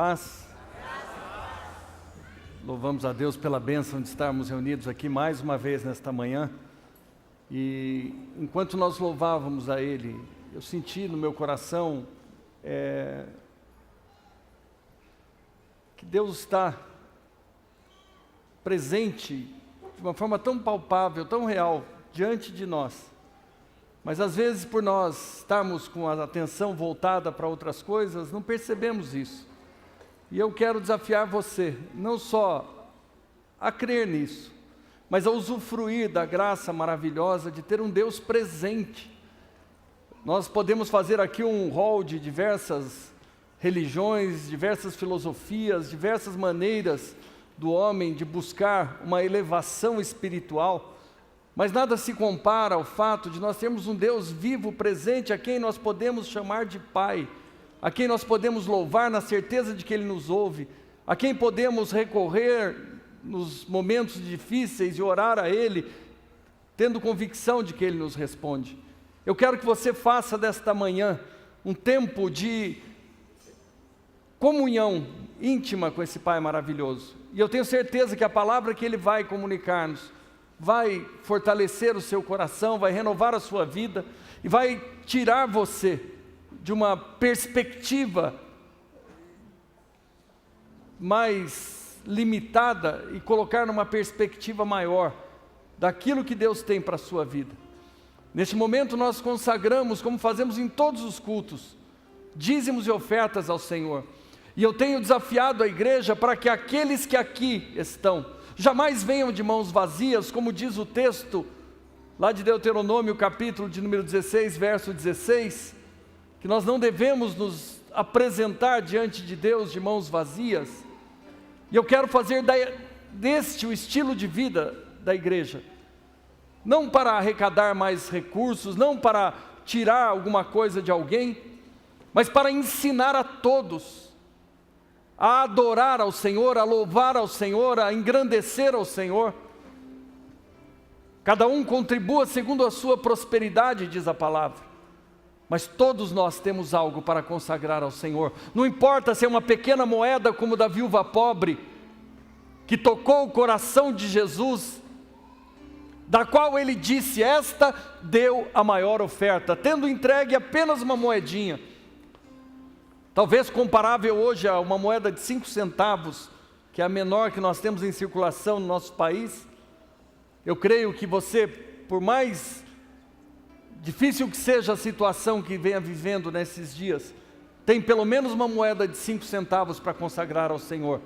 paz. Louvamos a Deus pela bênção de estarmos reunidos aqui mais uma vez nesta manhã. E enquanto nós louvávamos a Ele, eu senti no meu coração que Deus está presente de uma forma tão palpável, tão real, diante de nós. Mas às vezes, por nós estarmos com a atenção voltada para outras coisas, não percebemos isso. E eu quero desafiar você, não só a crer nisso, mas a usufruir da graça maravilhosa de ter um Deus presente. Nós podemos fazer aqui um rol de diversas religiões, diversas filosofias, diversas maneiras do homem de buscar uma elevação espiritual, mas nada se compara ao fato de nós termos um Deus vivo, presente, a quem nós podemos chamar de Pai, a quem nós podemos louvar na certeza de que Ele nos ouve, a quem podemos recorrer nos momentos difíceis e orar a Ele, tendo convicção de que Ele nos responde. Eu quero que você faça desta manhã um tempo de comunhão íntima com esse Pai maravilhoso. E eu tenho certeza que a palavra que Ele vai comunicar-nos vai fortalecer o seu coração, vai renovar a sua vida e vai tirar você de uma perspectiva mais limitada e colocar numa perspectiva maior daquilo que Deus tem para a sua vida. Neste momento nós consagramos, como fazemos em todos os cultos, dízimos e ofertas ao Senhor. E eu tenho desafiado a igreja para que aqueles que aqui estão jamais venham de mãos vazias, como diz o texto lá de Deuteronômio, capítulo de número 16, verso 16, que nós não devemos nos apresentar diante de Deus de mãos vazias. E eu quero fazer deste o estilo de vida da igreja, não para arrecadar mais recursos, não para tirar alguma coisa de alguém, mas para ensinar a todos a adorar ao Senhor, a louvar ao Senhor, a engrandecer ao Senhor. Cada um contribua segundo a sua prosperidade, diz a palavra. Mas todos nós temos algo para consagrar ao Senhor. Não importa se é uma pequena moeda como da viúva pobre, que tocou o coração de Jesus, da qual ele disse: esta deu a maior oferta, tendo entregue apenas uma moedinha. Talvez comparável hoje a uma moeda de 5 centavos, que é a menor que nós temos em circulação no nosso país. Eu creio que você, por mais difícil que seja a situação que venha vivendo nesses dias, tem pelo menos uma moeda de 5 centavos para consagrar ao Senhor.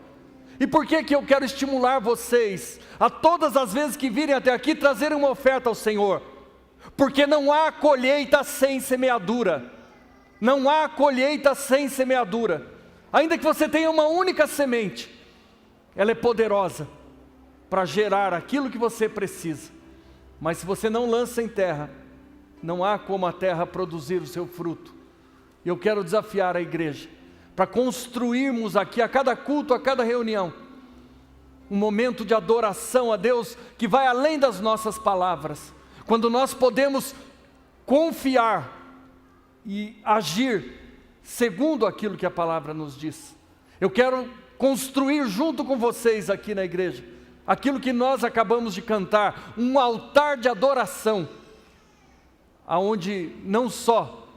E por que eu quero estimular vocês a todas as vezes que virem até aqui trazerem uma oferta ao Senhor? Porque não há colheita sem semeadura. Não há colheita sem semeadura. Ainda que você tenha uma única semente, ela é poderosa para gerar aquilo que você precisa. Mas se você não lança em terra, não há como a terra produzir o seu fruto. E eu quero desafiar a igreja para construirmos aqui, a cada culto, a cada reunião, um momento de adoração a Deus que vai além das nossas palavras. Quando nós podemos confiar e agir segundo aquilo que a palavra nos diz. Eu quero construir junto com vocês aqui na igreja aquilo que nós acabamos de cantar, um altar de adoração, aonde não só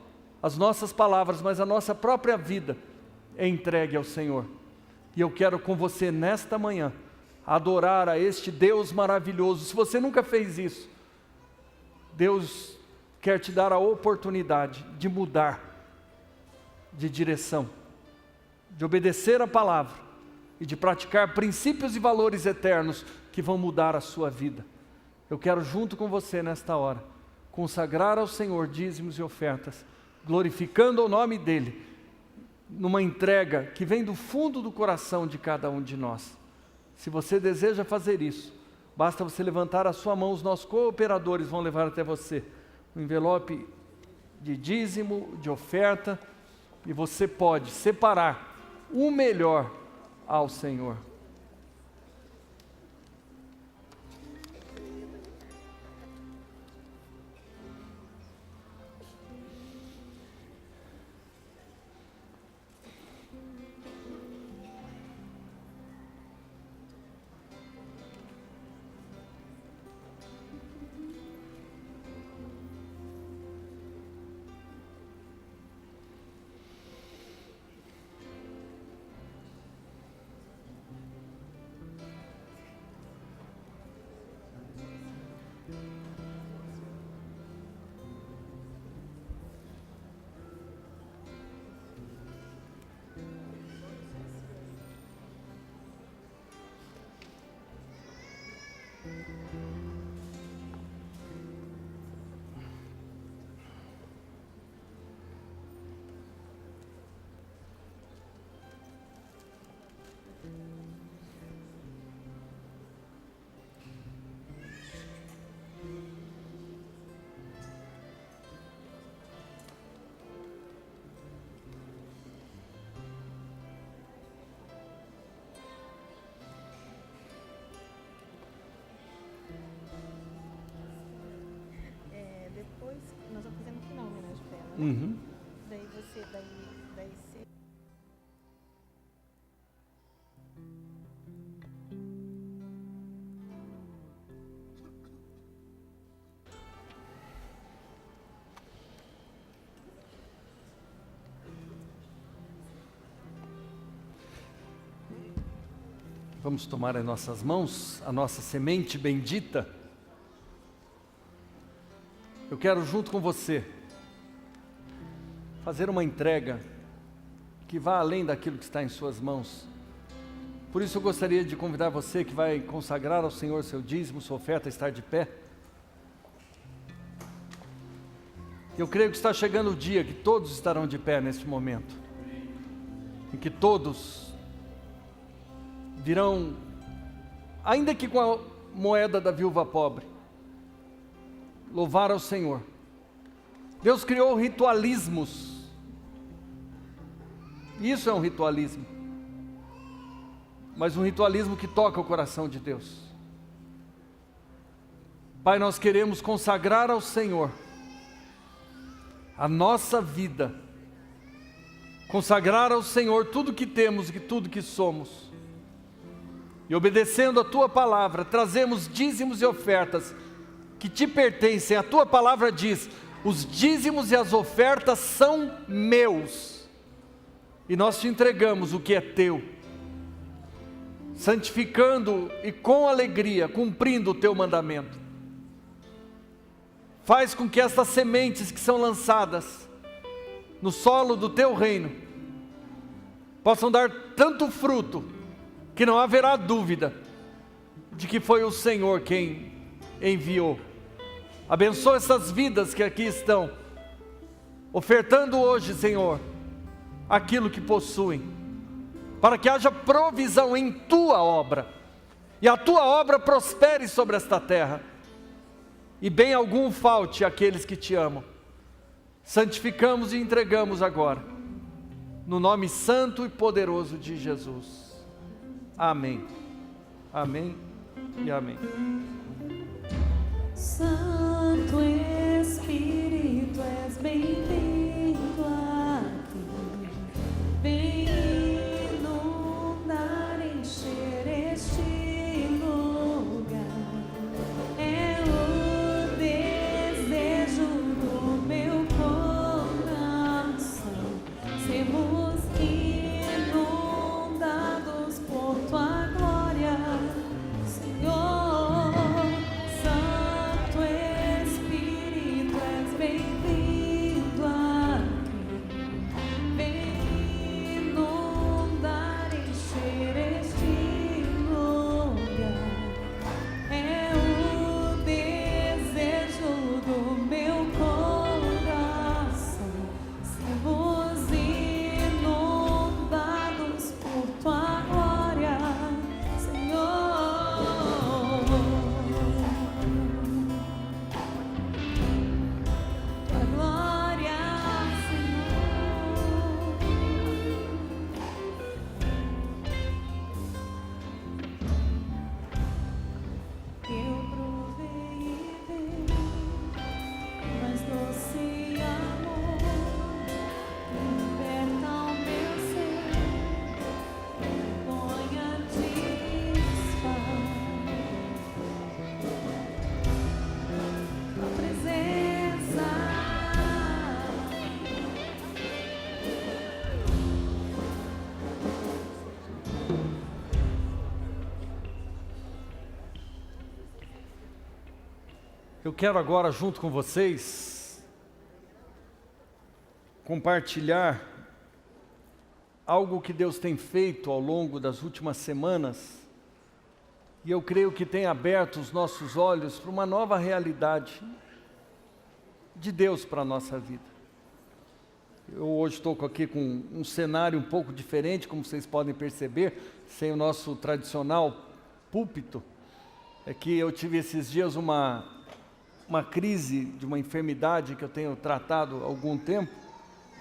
as nossas palavras, mas a nossa própria vida é entregue ao Senhor. E eu quero com você nesta manhã adorar a este Deus maravilhoso. Se você nunca fez isso, Deus quer te dar a oportunidade de mudar de direção, de obedecer a palavra e de praticar princípios e valores eternos que vão mudar a sua vida. Eu quero junto com você nesta hora consagrar ao Senhor dízimos e ofertas, glorificando o nome dEle, numa entrega que vem do fundo do coração de cada um de nós. Se você deseja fazer isso, basta você levantar a sua mão, os nossos cooperadores vão levar até você um envelope de dízimo, de oferta, e você pode separar o melhor ao Senhor. Depois, nós vamos fazer no final a homenagem pra ela, né? Uhum. Daí você. Vamos tomar em nossas mãos a nossa semente bendita. Eu quero, junto com você, fazer uma entrega que vá além daquilo que está em suas mãos. Por isso eu gostaria de convidar você que vai consagrar ao Senhor seu dízimo, sua oferta, a estar de pé. Eu creio que está chegando o dia que todos estarão de pé neste momento, em que todos virão, ainda que com a moeda da viúva pobre, louvar ao Senhor. Deus criou ritualismos. Isso é um ritualismo, mas um ritualismo que toca o coração de Deus. Pai, nós queremos consagrar ao Senhor a nossa vida, consagrar ao Senhor tudo que temos e tudo que somos, e obedecendo a Tua palavra, trazemos dízimos e ofertas que te pertencem. A Tua palavra diz: os dízimos e as ofertas são meus, e nós te entregamos o que é teu, santificando e com alegria, cumprindo o teu mandamento. Faz com que estas sementes que são lançadas no solo do teu reino possam dar tanto fruto, que não haverá dúvida de que foi o Senhor quem enviou. Abençoa essas vidas que aqui estão, ofertando hoje, Senhor, aquilo que possuem, para que haja provisão em Tua obra, e a Tua obra prospere sobre esta terra, e bem algum falte àqueles que Te amam. Santificamos e entregamos agora, no nome santo e poderoso de Jesus. Amém. Amém e amém. Santo Espírito, és bem-vindo aqui. Vem inundar, encher este lugar. É o desejo do meu coração. Sermos inundados por Tua glória, Senhor. Eu quero agora, junto com vocês, compartilhar algo que Deus tem feito ao longo das últimas semanas E eu creio que tem aberto os nossos olhos para uma nova realidade de Deus para a nossa vida. Eu hoje estou aqui com um cenário um pouco diferente, como vocês podem perceber, sem o nosso tradicional púlpito. É que eu tive esses dias uma crise de uma enfermidade que eu tenho tratado há algum tempo,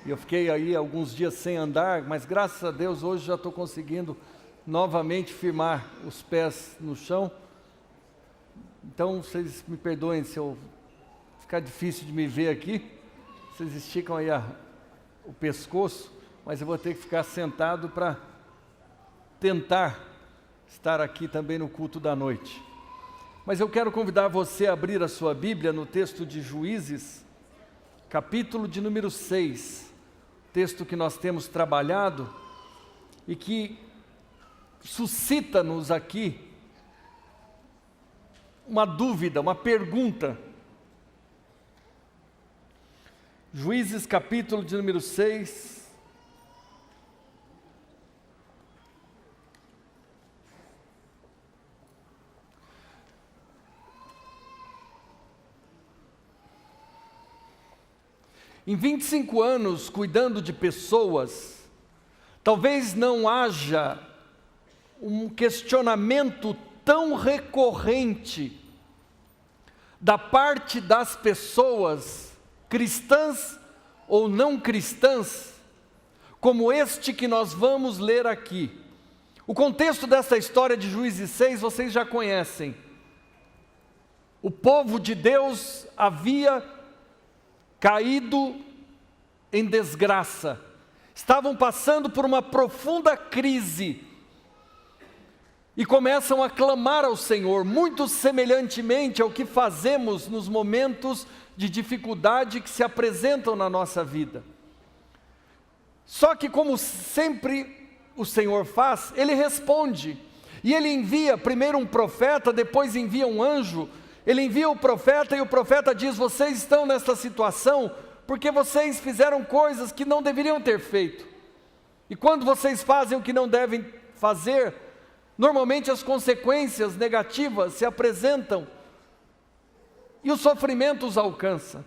e eu fiquei aí alguns dias sem andar, mas graças a Deus hoje já estou conseguindo novamente firmar os pés no chão. Então vocês me perdoem se eu ficar difícil de me ver aqui, vocês esticam aí o pescoço, mas eu vou ter que ficar sentado para tentar estar aqui também no culto da noite. Mas eu quero convidar você a abrir a sua Bíblia no texto de Juízes, capítulo de número 6, texto que nós temos trabalhado e que suscita-nos aqui uma dúvida, uma pergunta. Juízes capítulo de número 6. Em 25 anos cuidando de pessoas, talvez não haja um questionamento tão recorrente da parte das pessoas, cristãs ou não cristãs, como este que nós vamos ler aqui. O contexto dessa história de Juízes 6 vocês já conhecem. O povo de Deus havia caído em desgraça, estavam passando por uma profunda crise e começam a clamar ao Senhor, muito semelhantemente ao que fazemos nos momentos de dificuldade que se apresentam na nossa vida. Só que, como sempre o Senhor faz, Ele responde, e Ele envia primeiro um profeta, depois envia um anjo. Ele envia o profeta e o profeta diz: vocês estão nessa situação porque vocês fizeram coisas que não deveriam ter feito. E quando vocês fazem o que não devem fazer, normalmente as consequências negativas se apresentam e o sofrimento os alcança.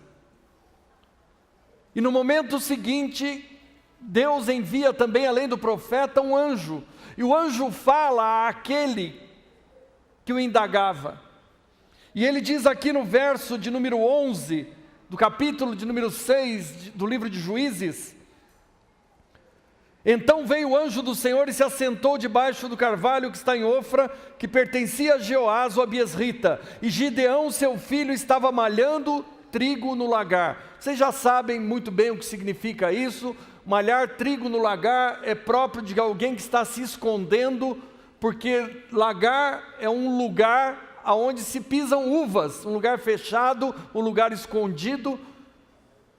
E no momento seguinte, Deus envia também, além do profeta, um anjo. E o anjo fala àquele que o indagava. E ele diz aqui no verso de número 11, do capítulo de número 6 do livro de Juízes: então veio o anjo do Senhor e se assentou debaixo do carvalho que está em Ofra, que pertencia a Jeoás, o abiesrita, e Gideão, seu filho, estava malhando trigo no lagar. Vocês já sabem muito bem o que significa isso. Malhar trigo no lagar é próprio de alguém que está se escondendo, porque lagar é um lugar aonde se pisam uvas, um lugar fechado, um lugar escondido.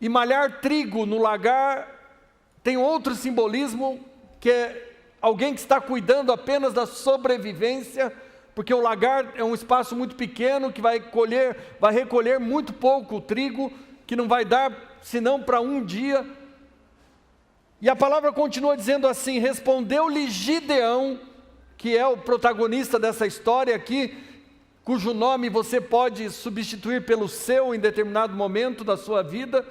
E malhar trigo no lagar tem outro simbolismo, que é alguém que está cuidando apenas da sobrevivência, porque o lagar é um espaço muito pequeno, que vai recolher muito pouco trigo, que não vai dar senão para um dia. E a palavra continua dizendo assim: respondeu-lhe Gideão, que é o protagonista dessa história aqui, cujo nome você pode substituir pelo seu em determinado momento da sua vida: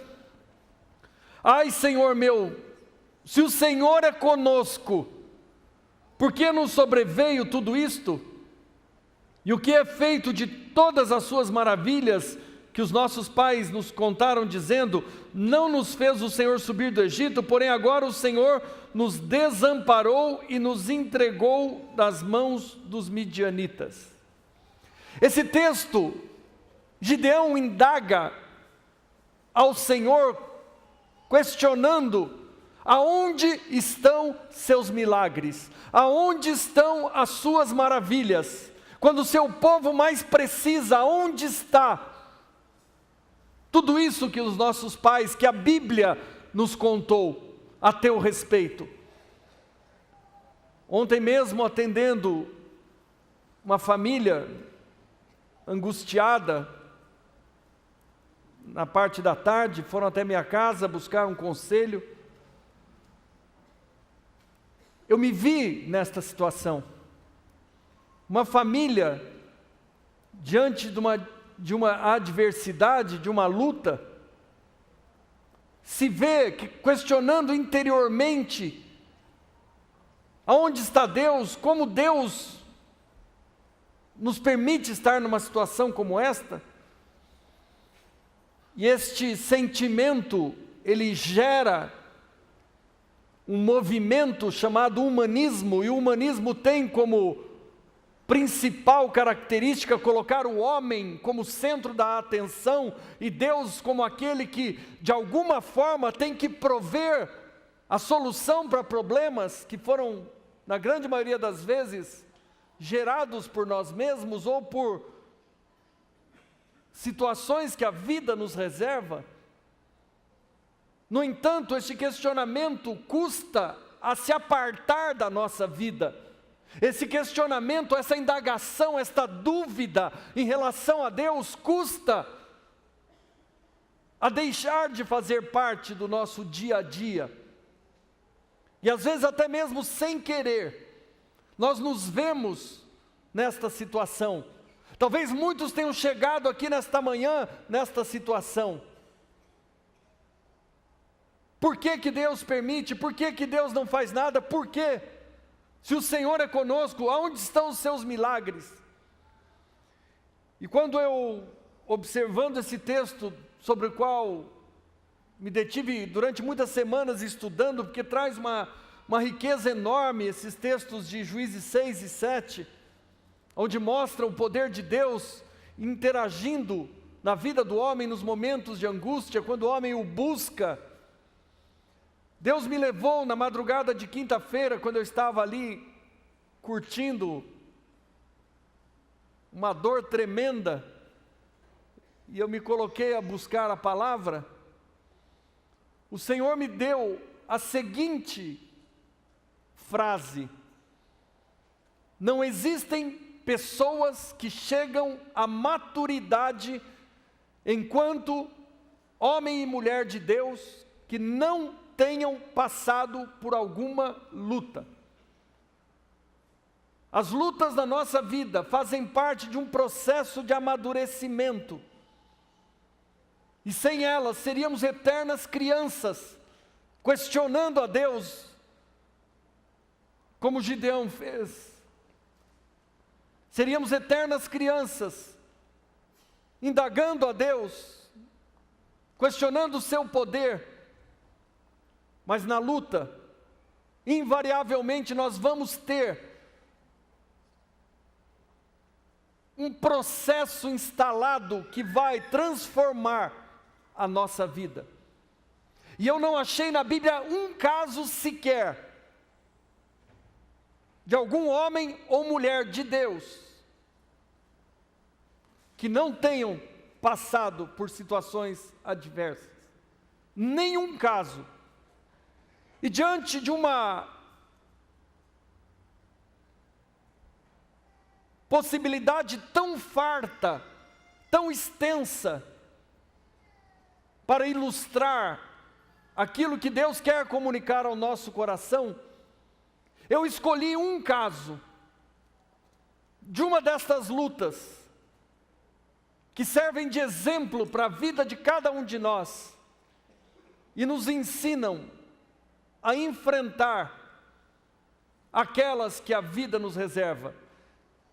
ai, Senhor meu, se o Senhor é conosco, por que nos sobreveio tudo isto? E o que é feito de todas as suas maravilhas que os nossos pais nos contaram, dizendo: não nos fez o Senhor subir do Egito, porém agora o Senhor nos desamparou e nos entregou das mãos dos midianitas. Esse texto, Gideão indaga ao Senhor, questionando: aonde estão seus milagres? Aonde estão as suas maravilhas? Quando o seu povo mais precisa, aonde está tudo isso que os nossos pais, que a Bíblia nos contou a teu respeito? Ontem mesmo, atendendo uma família angustiada, na parte da tarde, foram até minha casa buscar um conselho. Eu me vi nesta situação. uma família, diante de uma adversidade, de uma luta, se vê questionando interiormente, aonde está Deus, como Deus nos permite estar numa situação como esta? E este sentimento, ele gera um movimento chamado humanismo, e o humanismo tem como principal característica colocar o homem como centro da atenção e Deus como aquele que, de alguma forma, tem que prover a solução para problemas que foram, na grande maioria das vezes, gerados por nós mesmos ou por situações que a vida nos reserva. No entanto, este questionamento custa a se apartar da nossa vida. Esse questionamento, essa indagação, esta dúvida em relação a Deus custa a deixar de fazer parte do nosso dia a dia. E às vezes até mesmo sem querer, nós nos vemos nesta situação. Talvez muitos tenham chegado aqui nesta manhã, nesta situação. Por que que Deus permite? Por que que Deus não faz nada? Por quê? Se o Senhor é conosco, aonde estão os seus milagres? E quando eu, observando esse texto, sobre o qual me detive durante muitas semanas estudando, porque traz uma riqueza enorme, esses textos de Juízes 6 e 7, onde mostra o poder de Deus interagindo na vida do homem nos momentos de angústia, quando o homem o busca. Deus me levou na madrugada de quinta-feira, quando eu estava ali curtindo uma dor tremenda, e eu me coloquei a buscar a palavra. O Senhor me deu a seguinte frase: não existem pessoas que chegam à maturidade enquanto homem e mulher de Deus que não tenham passado por alguma luta. As lutas da nossa vida fazem parte de um processo de amadurecimento. E sem elas seríamos eternas crianças, questionando a Deus, como Gideão fez. Seríamos eternas crianças, indagando a Deus, questionando o seu poder. Mas na luta, invariavelmente nós vamos ter um processo instalado que vai transformar a nossa vida. E eu não achei na Bíblia um caso sequer de algum homem ou mulher de Deus que não tenham passado por situações adversas. Nenhum caso. E diante de uma possibilidade tão farta, tão extensa, para ilustrar aquilo que Deus quer comunicar ao nosso coração, eu escolhi um caso de uma destas lutas que servem de exemplo para a vida de cada um de nós e nos ensinam a enfrentar aquelas que a vida nos reserva.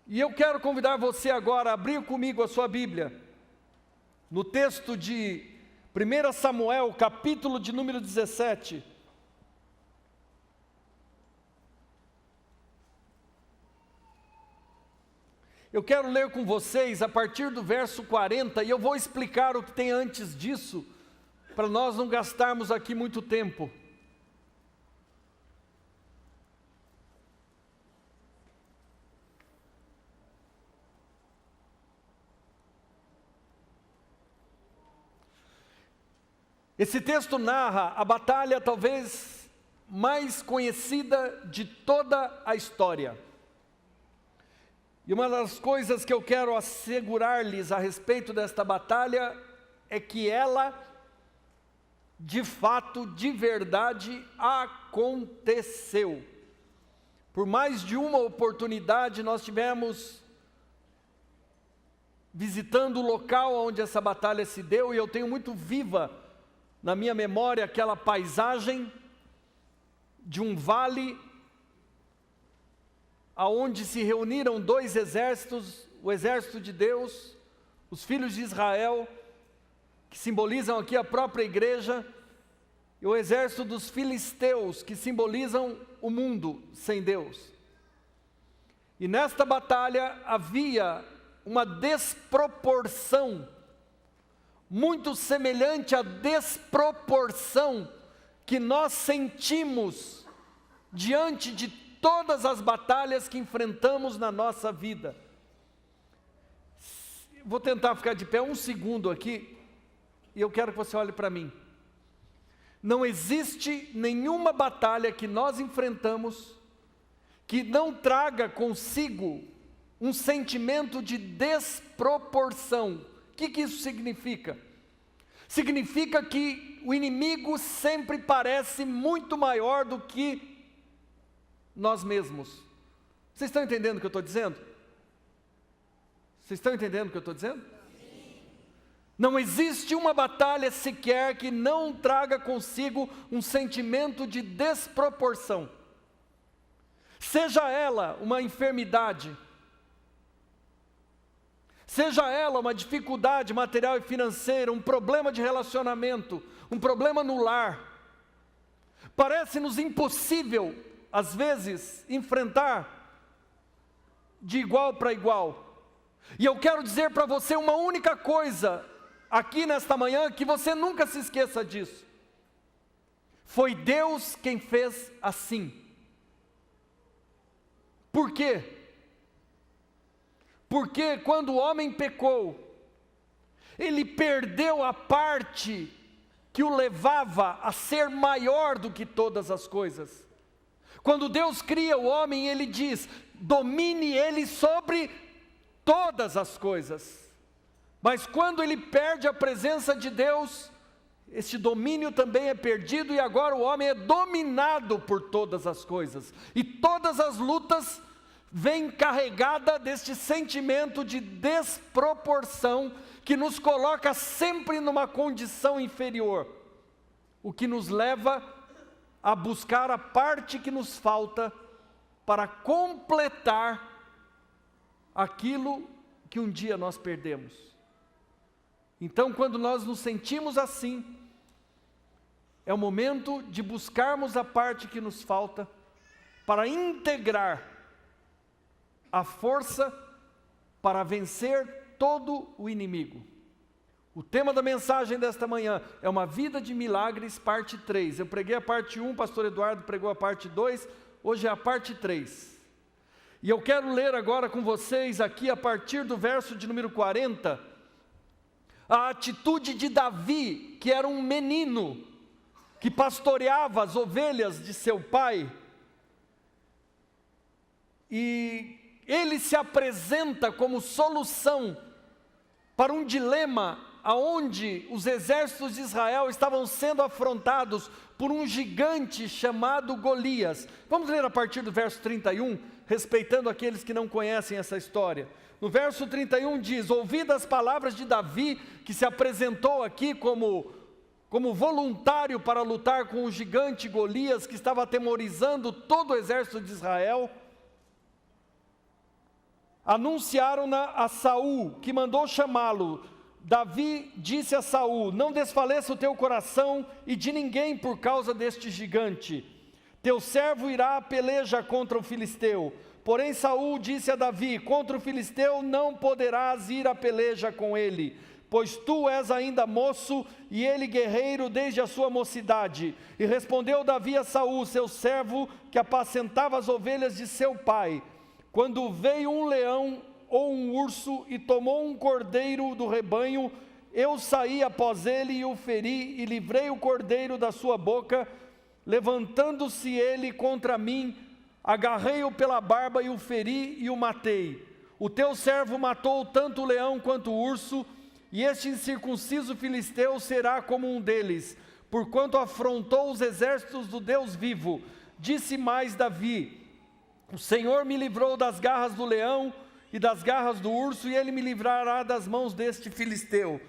E eu quero convidar você agora a abrir comigo a sua Bíblia, no texto de 1 Samuel, capítulo de número 17. Eu quero ler com vocês a partir do verso 40, e eu vou explicar o que tem antes disso, para nós não gastarmos aqui muito tempo. Esse texto narra a batalha talvez mais conhecida de toda a história. E uma das coisas que eu quero assegurar-lhes a respeito desta batalha é que ela, de fato, de verdade, aconteceu. Por mais de uma oportunidade nós tivemos visitando o local onde essa batalha se deu, e eu tenho muito viva na minha memória aquela paisagem de um vale aonde se reuniram dois exércitos, o exército de Deus, os filhos de Israel, que simbolizam aqui a própria igreja, e o exército dos filisteus, que simbolizam o mundo sem Deus. E nesta batalha havia uma desproporção, muito semelhante à desproporção que nós sentimos diante de todas as batalhas que enfrentamos na nossa vida. Vou tentar ficar de pé um segundo aqui, e eu quero que você olhe para mim. Não existe nenhuma batalha que nós enfrentamos que não traga consigo um sentimento de desproporção. O que isso significa? Significa que o inimigo sempre parece muito maior do que nós mesmos. Vocês estão entendendo o que eu estou dizendo? Vocês estão entendendo o que eu estou dizendo? Não existe uma batalha sequer que não traga consigo um sentimento de desproporção. Seja ela uma enfermidade, seja ela uma dificuldade material e financeira, um problema de relacionamento, um problema no lar. Parece-nos impossível, às vezes, enfrentar de igual para igual. E eu quero dizer para você uma única coisa aqui nesta manhã, que você nunca se esqueça disso. Foi Deus quem fez assim. Por quê? Porque quando o homem pecou, ele perdeu a parte que o levava a ser maior do que todas as coisas. Quando Deus cria o homem, Ele diz: domine ele sobre todas as coisas. Mas quando ele perde a presença de Deus, este domínio também é perdido, e agora o homem é dominado por todas as coisas. E todas as lutas vêm carregadas deste sentimento de desproporção, que nos coloca sempre numa condição inferior, o que nos leva a buscar a parte que nos falta para completar aquilo que um dia nós perdemos. Então, quando nós nos sentimos assim, é o momento de buscarmos a parte que nos falta para integrar a força para vencer todo o inimigo. O tema da mensagem desta manhã é uma vida de milagres, parte 3. Eu preguei a parte 1, pastor Eduardo pregou a parte 2, hoje é a parte 3. E eu quero ler agora com vocês aqui, a partir do verso de número 40, a atitude de Davi, que era um menino, que pastoreava as ovelhas de seu pai, e ele se apresenta como solução para um dilema aonde os exércitos de Israel estavam sendo afrontados por um gigante chamado Golias. Vamos ler a partir do verso 31, respeitando aqueles que não conhecem essa história. No verso 31 diz: ouvidas as palavras de Davi, que se apresentou aqui como voluntário para lutar com o gigante Golias, que estava atemorizando todo o exército de Israel, anunciaram-na a Saul, que mandou chamá-lo. Davi disse a Saul: não desfaleça o teu coração e de ninguém por causa deste gigante. Teu servo irá à peleja contra o filisteu. Porém Saul disse a Davi: contra o filisteu não poderás ir à peleja com ele, pois tu és ainda moço e ele guerreiro desde a sua mocidade. E respondeu Davi a Saul, seu servo, que apacentava as ovelhas de seu pai: quando veio um leão ou um urso e tomou um cordeiro do rebanho, eu saí após ele e o feri, e livrei o cordeiro da sua boca. Levantando-se ele contra mim, agarrei-o pela barba e o feri e o matei. O teu servo matou tanto o leão quanto o urso, e este incircunciso filisteu será como um deles, porquanto afrontou os exércitos do Deus vivo. Disse mais Davi: O Senhor me livrou das garras do leão e das garras do urso, e ele me livrará das mãos deste filisteu.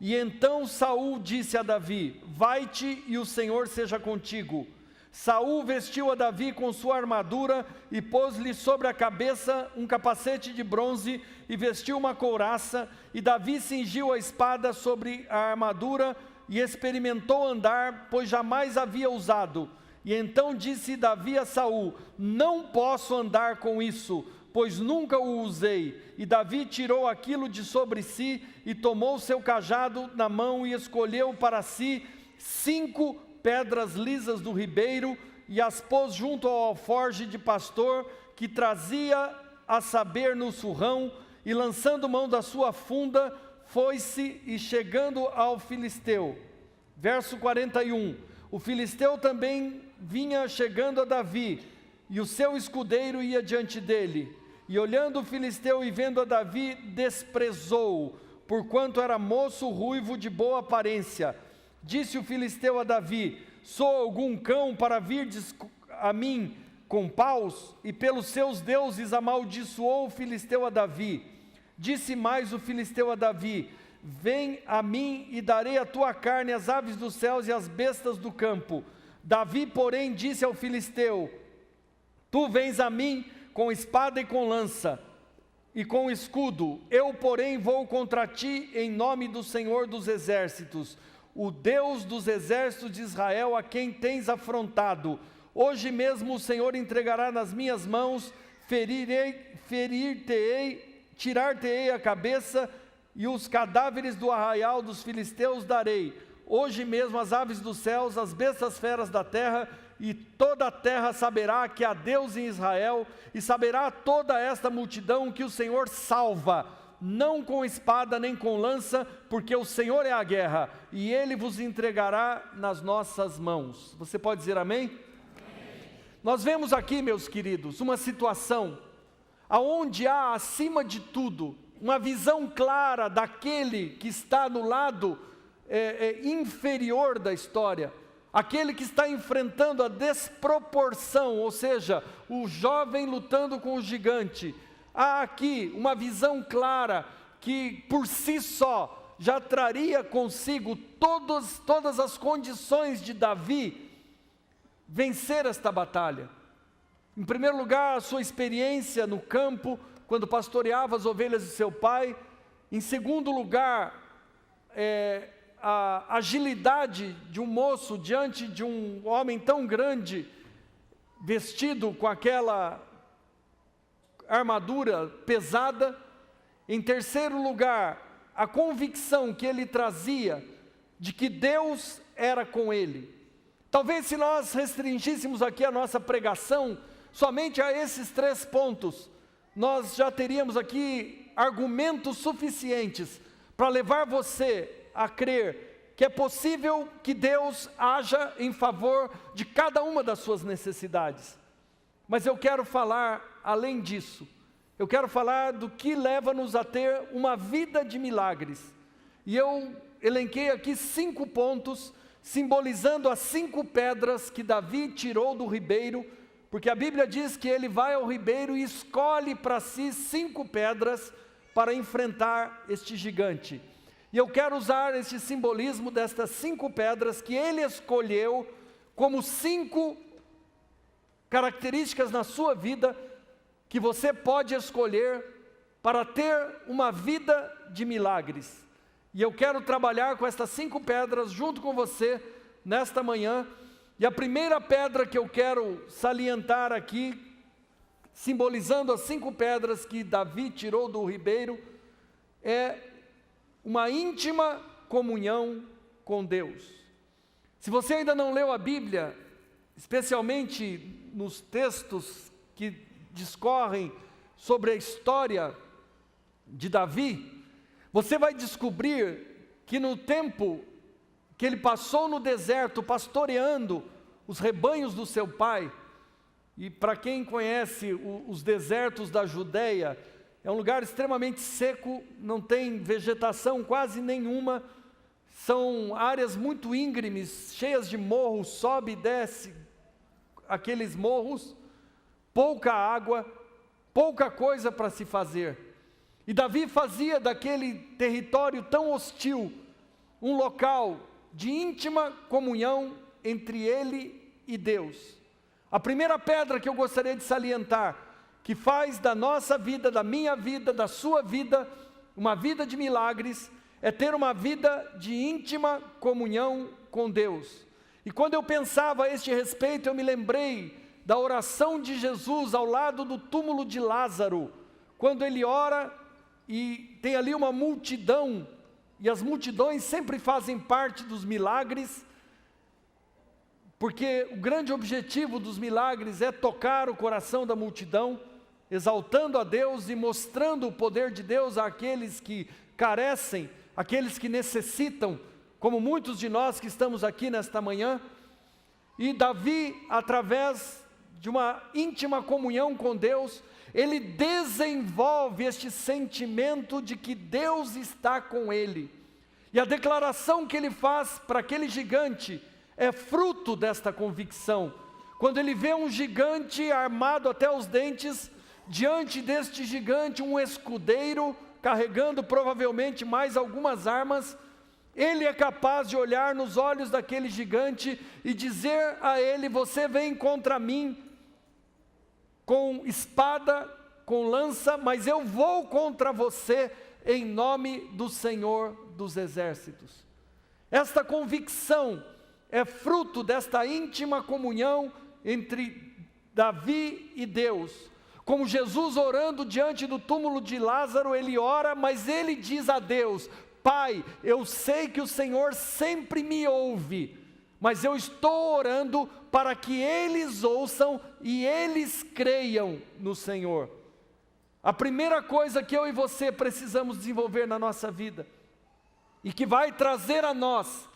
E então Saul disse a Davi: vai-te e o Senhor seja contigo. Saul vestiu a Davi com sua armadura e pôs-lhe sobre a cabeça um capacete de bronze e vestiu uma couraça, e Davi cingiu a espada sobre a armadura e experimentou andar, pois jamais havia usado. E então disse Davi a Saul: não posso andar com isso, pois nunca o usei. E Davi tirou aquilo de sobre si e tomou seu cajado na mão e escolheu para si 5 pedras lisas do ribeiro e as pôs junto ao alforje de pastor que trazia a saber no surrão, e lançando mão da sua funda, foi-se e chegando ao filisteu. Verso 41, o filisteu também vinha chegando a Davi, e o seu escudeiro ia diante dele. E olhando o filisteu e vendo a Davi, desprezou-o, porquanto era moço ruivo de boa aparência. Disse o filisteu a Davi: sou algum cão para virdes a mim com paus? E pelos seus deuses amaldiçoou o filisteu a Davi. Disse mais o filisteu a Davi: vem a mim e darei a tua carne às aves dos céus e às bestas do campo. Davi, porém, disse ao filisteu: tu vens a mim com espada e com lança e com escudo, eu, porém, vou contra ti em nome do Senhor dos exércitos, o Deus dos exércitos de Israel, a quem tens afrontado. Hoje mesmo o Senhor entregará nas minhas mãos, ferir-te-ei, tirar-te-ei a cabeça, e os cadáveres do arraial dos filisteus darei. Hoje mesmo as aves dos céus, as bestas feras da terra, e toda a terra saberá que há Deus em Israel, e saberá toda esta multidão que o Senhor salva, não com espada nem com lança, porque o Senhor é a guerra, e Ele vos entregará nas nossas mãos. Você pode dizer amém? Amém. Nós vemos aqui, meus queridos, uma situação onde há, acima de tudo, uma visão clara daquele que está no lado inferior da história, aquele que está enfrentando a desproporção, ou seja, o jovem lutando com o gigante. Há aqui uma visão clara que por si só já traria consigo todas as condições de Davi vencer esta batalha. Em primeiro lugar, a sua experiência no campo, quando pastoreava as ovelhas de seu pai. Em segundo lugar, a agilidade de um moço diante de um homem tão grande, vestido com aquela armadura pesada. Em terceiro lugar, a convicção que ele trazia de que Deus era com ele. Talvez se nós restringíssemos aqui a nossa pregação somente a esses 3 pontos, nós já teríamos aqui argumentos suficientes para levar você a crer que é possível que Deus haja em favor de cada uma das suas necessidades. Mas eu quero falar além disso. Eu quero falar do que leva-nos a ter uma vida de milagres. E eu elenquei aqui 5 pontos, simbolizando as 5 pedras que Davi tirou do ribeiro, porque a Bíblia diz que ele vai ao ribeiro e escolhe para si 5 pedras para enfrentar este gigante. E eu quero usar este simbolismo destas 5 pedras que ele escolheu como 5 características na sua vida que você pode escolher para ter uma vida de milagres. E eu quero trabalhar com estas 5 pedras junto com você nesta manhã. E a primeira pedra que eu quero salientar aqui, simbolizando as 5 pedras que Davi tirou do ribeiro, é uma íntima comunhão com Deus. Se você ainda não leu a Bíblia, especialmente nos textos que discorrem sobre a história de Davi, você vai descobrir que no tempo que ele passou no deserto pastoreando os rebanhos do seu pai, e para quem conhece os desertos da Judeia, é um lugar extremamente seco, não tem vegetação quase nenhuma, são áreas muito íngremes, cheias de morros, sobe e desce aqueles morros, pouca água, pouca coisa para se fazer. E Davi fazia daquele território tão hostil um local de íntima comunhão entre ele e Deus. A primeira pedra que eu gostaria de salientar, que faz da nossa vida, da minha vida, da sua vida, uma vida de milagres, é ter uma vida de íntima comunhão com Deus. E quando eu pensava a este respeito, eu me lembrei da oração de Jesus ao lado do túmulo de Lázaro, quando ele ora e tem ali uma multidão, e as multidões sempre fazem parte dos milagres, porque o grande objetivo dos milagres é tocar o coração da multidão, exaltando a Deus e mostrando o poder de Deus àqueles que carecem, aqueles que necessitam, como muitos de nós que estamos aqui nesta manhã. E Davi, através de uma íntima comunhão com Deus, ele desenvolve este sentimento de que Deus está com ele. E a declaração que ele faz para aquele gigante é fruto desta convicção. Quando ele vê um gigante armado até os dentes, diante deste gigante um escudeiro, carregando provavelmente mais algumas armas, ele é capaz de olhar nos olhos daquele gigante e dizer a ele: você vem contra mim com espada, com lança, mas eu vou contra você em nome do Senhor dos Exércitos. Esta convicção é fruto desta íntima comunhão entre Davi e Deus. Como Jesus orando diante do túmulo de Lázaro, ele ora, mas ele diz a Deus: Pai, eu sei que o Senhor sempre me ouve, mas eu estou orando para que eles ouçam e eles creiam no Senhor. A primeira coisa que eu e você precisamos desenvolver na nossa vida, e que vai trazer a nós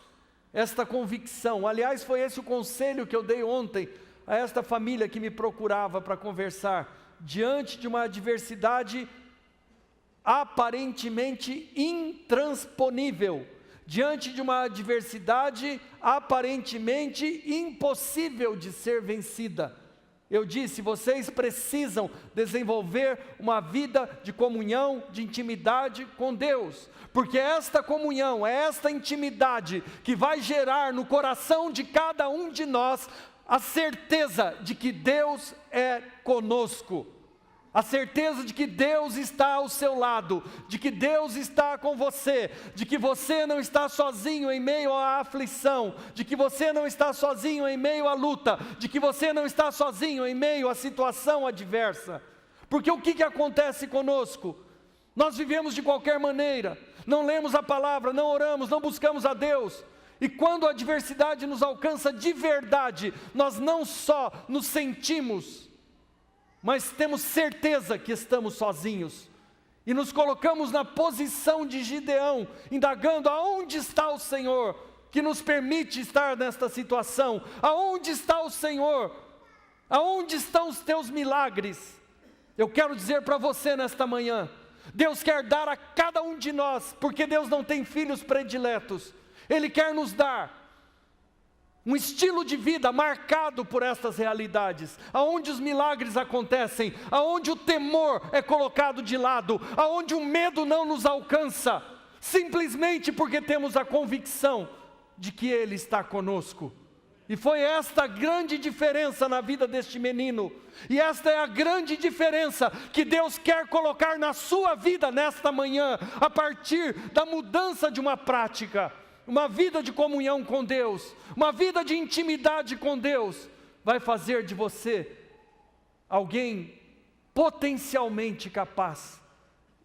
esta convicção, aliás, foi esse o conselho que eu dei ontem a esta família que me procurava para conversar, diante de uma adversidade aparentemente intransponível, diante de uma adversidade aparentemente impossível de ser vencida. Eu disse: vocês precisam desenvolver uma vida de comunhão, de intimidade com Deus, porque esta comunhão, esta intimidade que vai gerar no coração de cada um de nós a certeza de que Deus é conosco, a certeza de que Deus está ao seu lado, de que Deus está com você, de que você não está sozinho em meio à aflição, de que você não está sozinho em meio à luta, de que você não está sozinho em meio à situação adversa. Porque o que acontece conosco? Nós vivemos de qualquer maneira, não lemos a palavra, não oramos, não buscamos a Deus. E quando a adversidade nos alcança de verdade, nós não só nos sentimos, mas temos certeza que estamos sozinhos. E nos colocamos na posição de Gideão, indagando: aonde está o Senhor que nos permite estar nesta situação? Aonde está o Senhor? Aonde estão os teus milagres? Eu quero dizer para você nesta manhã, Deus quer dar a cada um de nós, porque Deus não tem filhos prediletos, Ele quer nos dar um estilo de vida marcado por estas realidades, aonde os milagres acontecem, aonde o temor é colocado de lado, aonde o medo não nos alcança, simplesmente porque temos a convicção de que Ele está conosco. E foi esta a grande diferença na vida deste menino, e esta é a grande diferença que Deus quer colocar na sua vida nesta manhã, a partir da mudança de uma prática. Uma vida de comunhão com Deus, uma vida de intimidade com Deus, vai fazer de você alguém potencialmente capaz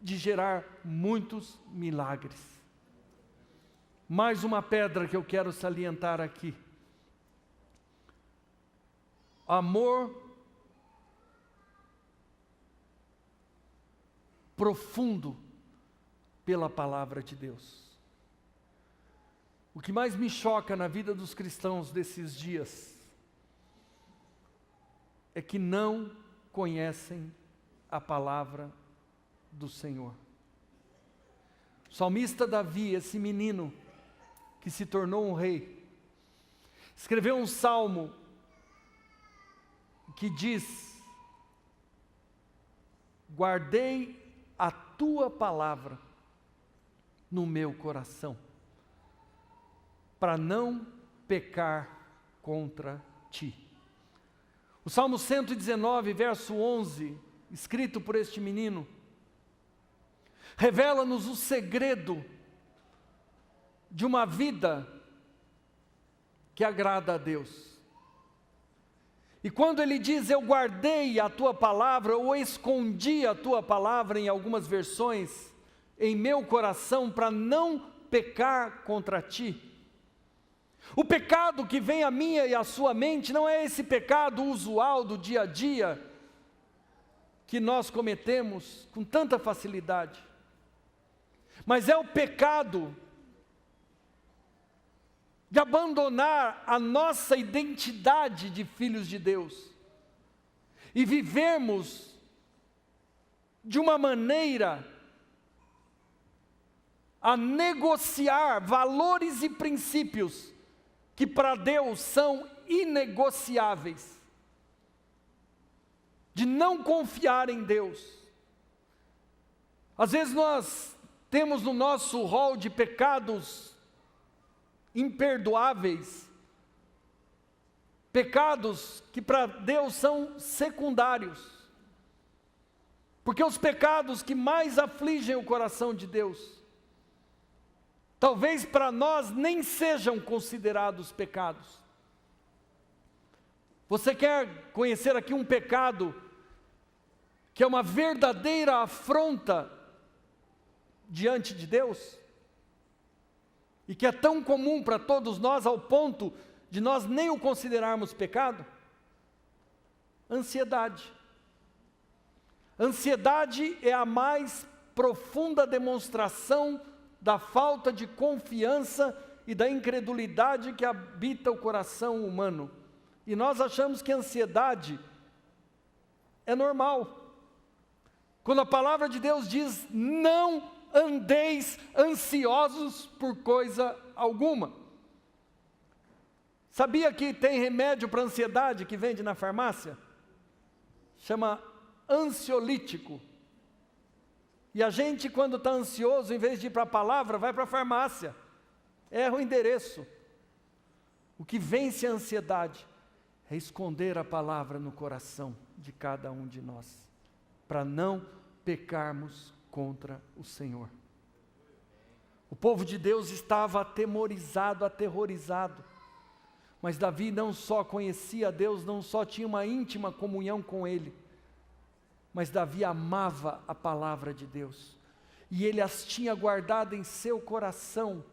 de gerar muitos milagres. Mais uma pedra que eu quero salientar aqui: amor profundo pela palavra de Deus. O que mais me choca na vida dos cristãos desses dias é que não conhecem a palavra do Senhor. O salmista Davi, esse menino que se tornou um rei, escreveu um salmo que diz guardei a tua palavra no meu coração, para não pecar contra ti. O Salmo 119, verso 11, escrito por este menino, revela-nos o segredo de uma vida que agrada a Deus. E quando ele diz, eu guardei a tua palavra, ou escondi a tua palavra, em algumas versões, em meu coração, para não pecar contra ti. O pecado que vem à minha e à sua mente não é esse pecado usual do dia a dia, que nós cometemos com tanta facilidade. Mas é o pecado de abandonar a nossa identidade de filhos de Deus e vivermos de uma maneira a negociar valores e princípios que para Deus são inegociáveis, de não confiar em Deus. Às vezes nós temos no nosso rol de pecados imperdoáveis, pecados que para Deus são secundários, porque os pecados que mais afligem o coração de Deus, talvez para nós nem sejam considerados pecados. Você quer conhecer aqui um pecado que é uma verdadeira afronta diante de Deus? E que é tão comum para todos nós ao ponto de nós nem o considerarmos pecado? Ansiedade. Ansiedade é a mais profunda demonstração da falta de confiança e da incredulidade que habita o coração humano. E nós achamos que a ansiedade é normal. Quando a palavra de Deus diz, não andeis ansiosos por coisa alguma. Sabia que tem remédio para ansiedade que vende na farmácia? Chama ansiolítico. E a gente, quando está ansioso, em vez de ir para a palavra, vai para a farmácia. Erra o endereço. O que vence a ansiedade é esconder a palavra no coração de cada um de nós, para não pecarmos contra o Senhor. O povo de Deus estava atemorizado, aterrorizado. Mas Davi não só conhecia Deus, não só tinha uma íntima comunhão com Ele, mas Davi amava a palavra de Deus, e ele as tinha guardado em seu coração.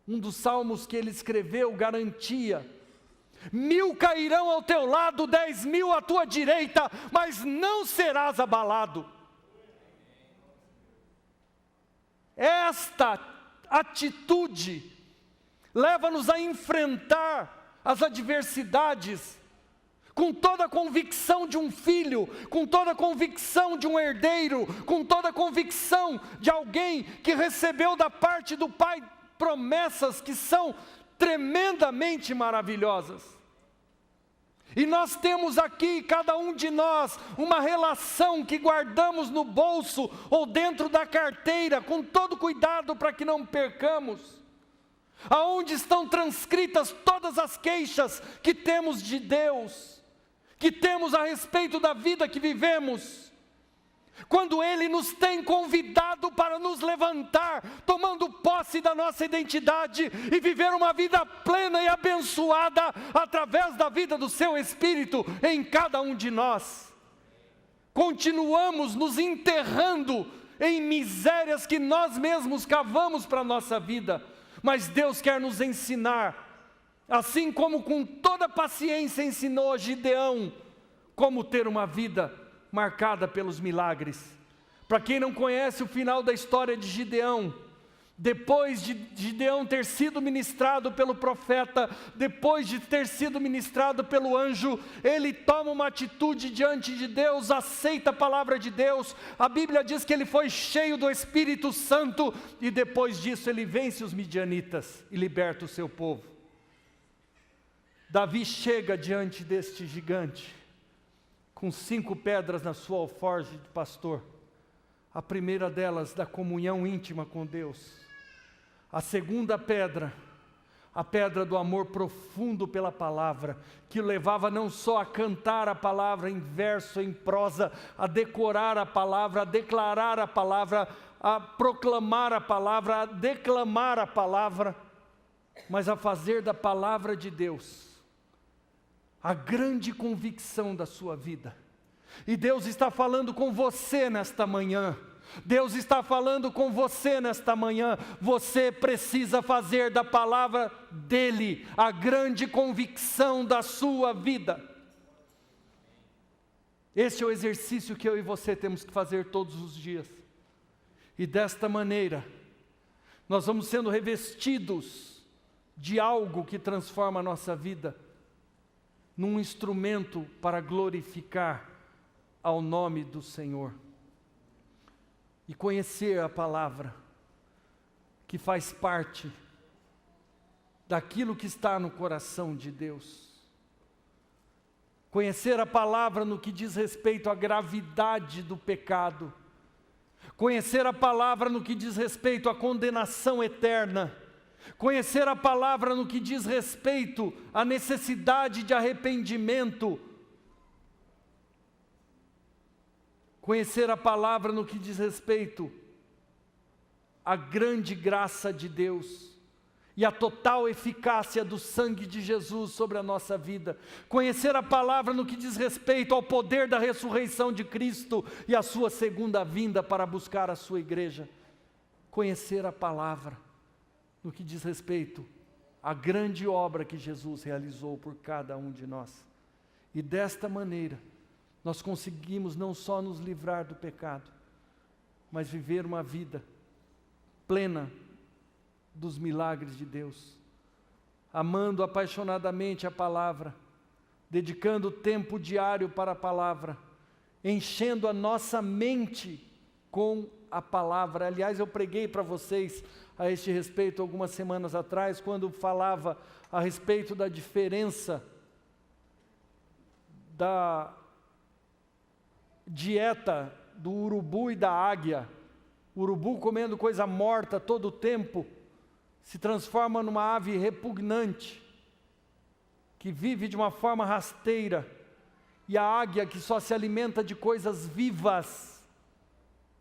Um dos salmos que ele escreveu garantia: 1000 cairão ao teu lado, 10.000 à tua direita, mas não serás abalado. Esta atitude leva-nos a enfrentar as adversidades com toda a convicção de um filho, com toda a convicção de um herdeiro, com toda a convicção de alguém que recebeu da parte do Pai promessas que são tremendamente maravilhosas. E nós temos aqui, cada um de nós, uma relação que guardamos no bolso ou dentro da carteira, com todo cuidado para que não percamos, aonde estão transcritas todas as queixas que temos de Deus, que temos a respeito da vida que vivemos, quando Ele nos tem convidado para nos levantar, tomando posse da nossa identidade e viver uma vida plena e abençoada através da vida do Seu Espírito em cada um de nós. Continuamos nos enterrando em misérias que nós mesmos cavamos para a nossa vida, mas Deus quer nos ensinar, assim como com toda paciência ensinou a Gideão, como ter uma vida marcada pelos milagres. Para quem não conhece o final da história de Gideão, depois de Gideão ter sido ministrado pelo profeta, depois de ter sido ministrado pelo anjo, ele toma uma atitude diante de Deus, aceita a palavra de Deus. A Bíblia diz que ele foi cheio do Espírito Santo, e depois disso ele vence os midianitas e liberta o seu povo. Davi chega diante deste gigante, com 5 pedras na sua alforge de pastor. A primeira delas, da comunhão íntima com Deus. A segunda pedra, a pedra do amor profundo pela palavra, que o levava não só a cantar a palavra em verso, em prosa, a decorar a palavra, a declarar a palavra, a proclamar a palavra, a declamar a palavra, mas a fazer da palavra de Deus a grande convicção da sua vida. E Deus está falando com você nesta manhã. Deus está falando com você nesta manhã. Você precisa fazer da palavra dele a grande convicção da sua vida. Esse é o exercício que eu e você temos que fazer todos os dias. E desta maneira, nós vamos sendo revestidos de algo que transforma a nossa vida num instrumento para glorificar ao nome do Senhor. E conhecer a palavra, que faz parte daquilo que está no coração de Deus. Conhecer a palavra no que diz respeito à gravidade do pecado. Conhecer a palavra no que diz respeito à condenação eterna. Conhecer a palavra no que diz respeito à necessidade de arrependimento. Conhecer a palavra no que diz respeito à grande graça de Deus e à total eficácia do sangue de Jesus sobre a nossa vida. Conhecer a palavra no que diz respeito ao poder da ressurreição de Cristo e à sua segunda vinda para buscar a sua igreja. Conhecer a palavra no que diz respeito à grande obra que Jesus realizou por cada um de nós. E desta maneira, nós conseguimos não só nos livrar do pecado, mas viver uma vida plena dos milagres de Deus, amando apaixonadamente a palavra, dedicando tempo diário para a palavra, enchendo a nossa mente com a palavra. Aliás, eu preguei para vocês a este respeito algumas semanas atrás, quando falava a respeito da diferença da dieta do urubu e da águia. O urubu, comendo coisa morta todo o tempo, se transforma numa ave repugnante, que vive de uma forma rasteira, e a águia, que só se alimenta de coisas vivas,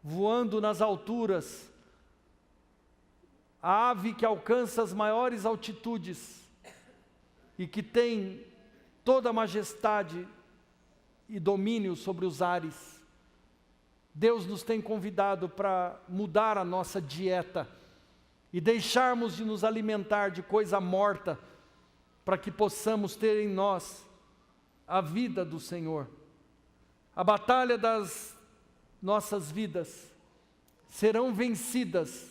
voando nas alturas, a ave que alcança as maiores altitudes e que tem toda a majestade e domínio sobre os ares. Deus nos tem convidado para mudar a nossa dieta e deixarmos de nos alimentar de coisa morta, para que possamos ter em nós a vida do Senhor. A batalha das nossas vidas serão vencidas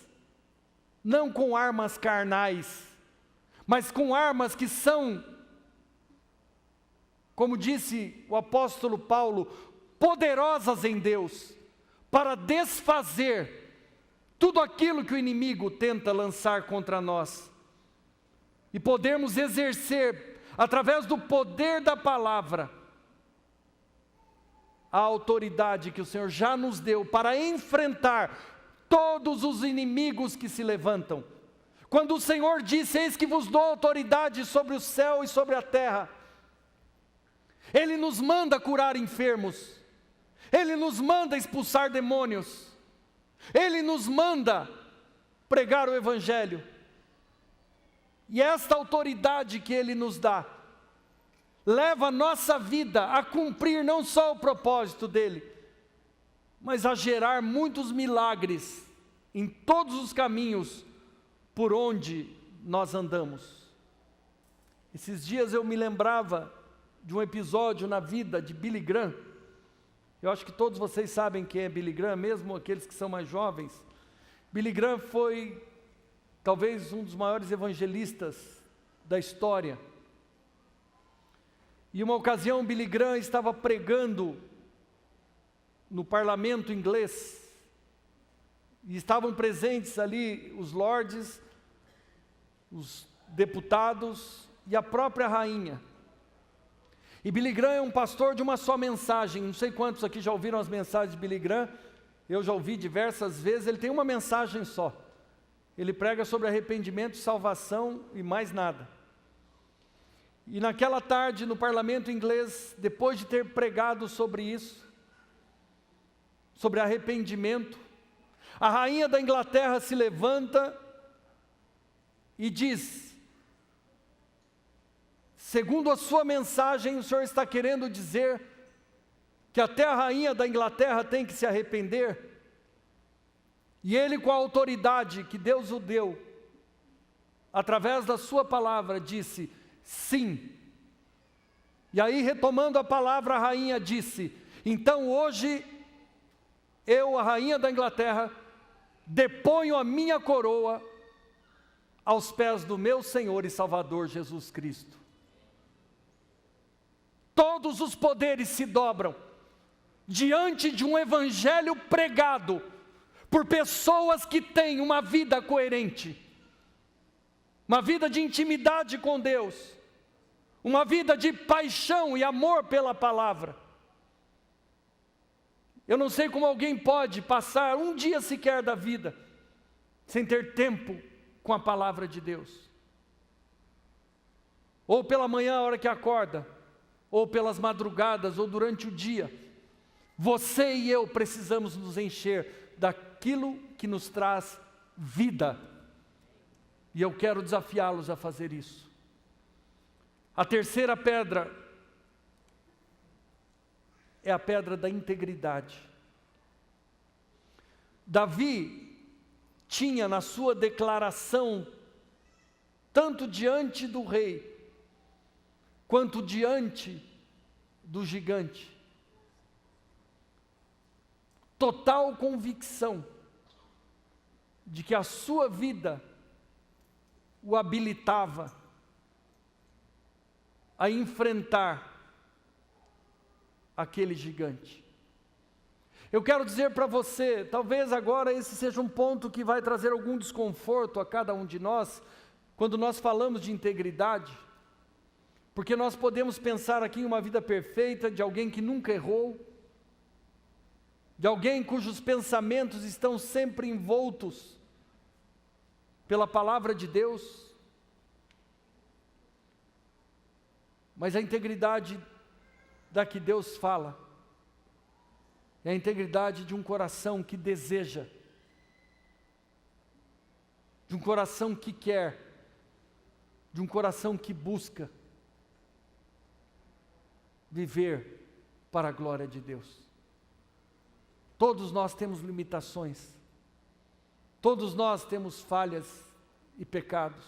não com armas carnais, mas com armas que são, como disse o apóstolo Paulo, poderosas em Deus, para desfazer tudo aquilo que o inimigo tenta lançar contra nós, e podermos exercer, através do poder da palavra, a autoridade que o Senhor já nos deu para enfrentar todos os inimigos que se levantam. Quando o Senhor disse: eis que vos dou autoridade sobre o céu e sobre a terra, Ele nos manda curar enfermos, Ele nos manda expulsar demônios, Ele nos manda pregar o Evangelho. E esta autoridade que Ele nos dá, leva a nossa vida a cumprir não só o propósito dEle, mas a gerar muitos milagres em todos os caminhos por onde nós andamos. Esses dias eu me lembrava de um episódio na vida de Billy Graham. Eu acho que todos vocês sabem quem é Billy Graham, mesmo aqueles que são mais jovens. Billy Graham foi talvez um dos maiores evangelistas da história. E uma ocasião Billy Graham estava pregando no parlamento inglês, e estavam presentes ali os lords, os deputados e a própria rainha. E Billy Graham é um pastor de uma só mensagem. Não sei quantos aqui já ouviram as mensagens de Billy Graham. Eu já ouvi diversas vezes. Ele tem uma mensagem só. Ele prega sobre arrependimento, salvação e mais nada. E naquela tarde no parlamento inglês, depois de ter pregado sobre isso, sobre arrependimento, a rainha da Inglaterra se levanta e diz: segundo a sua mensagem, o senhor está querendo dizer que até a rainha da Inglaterra tem que se arrepender? E ele, com a autoridade que Deus o deu, através da sua palavra, disse: sim. E aí, retomando a palavra, a rainha disse: então hoje, eu, a rainha da Inglaterra, deponho a minha coroa aos pés do meu Senhor e Salvador Jesus Cristo. Todos os poderes se dobram diante de um evangelho pregado por pessoas que têm uma vida coerente, uma vida de intimidade com Deus, uma vida de paixão e amor pela palavra. Eu não sei como alguém pode passar um dia sequer da vida sem ter tempo com a palavra de Deus. Ou pela manhã, a hora que acorda, ou pelas madrugadas, ou durante o dia. Você e eu precisamos nos encher daquilo que nos traz vida. E eu quero desafiá-los a fazer isso. A terceira pedra é a pedra da integridade. Davi tinha na sua declaração, tanto diante do rei, quanto diante do gigante, total convicção de que a sua vida o habilitava a enfrentar aquele gigante. Eu quero dizer para você, talvez agora esse seja um ponto que vai trazer algum desconforto a cada um de nós, quando nós falamos de integridade, porque nós podemos pensar aqui em uma vida perfeita, de alguém que nunca errou, de alguém cujos pensamentos estão sempre envoltos pela palavra de Deus. Mas a integridade da que Deus fala é a integridade de um coração que deseja, de um coração que quer, de um coração que busca viver para a glória de Deus. Todos nós temos limitações, todos nós temos falhas e pecados,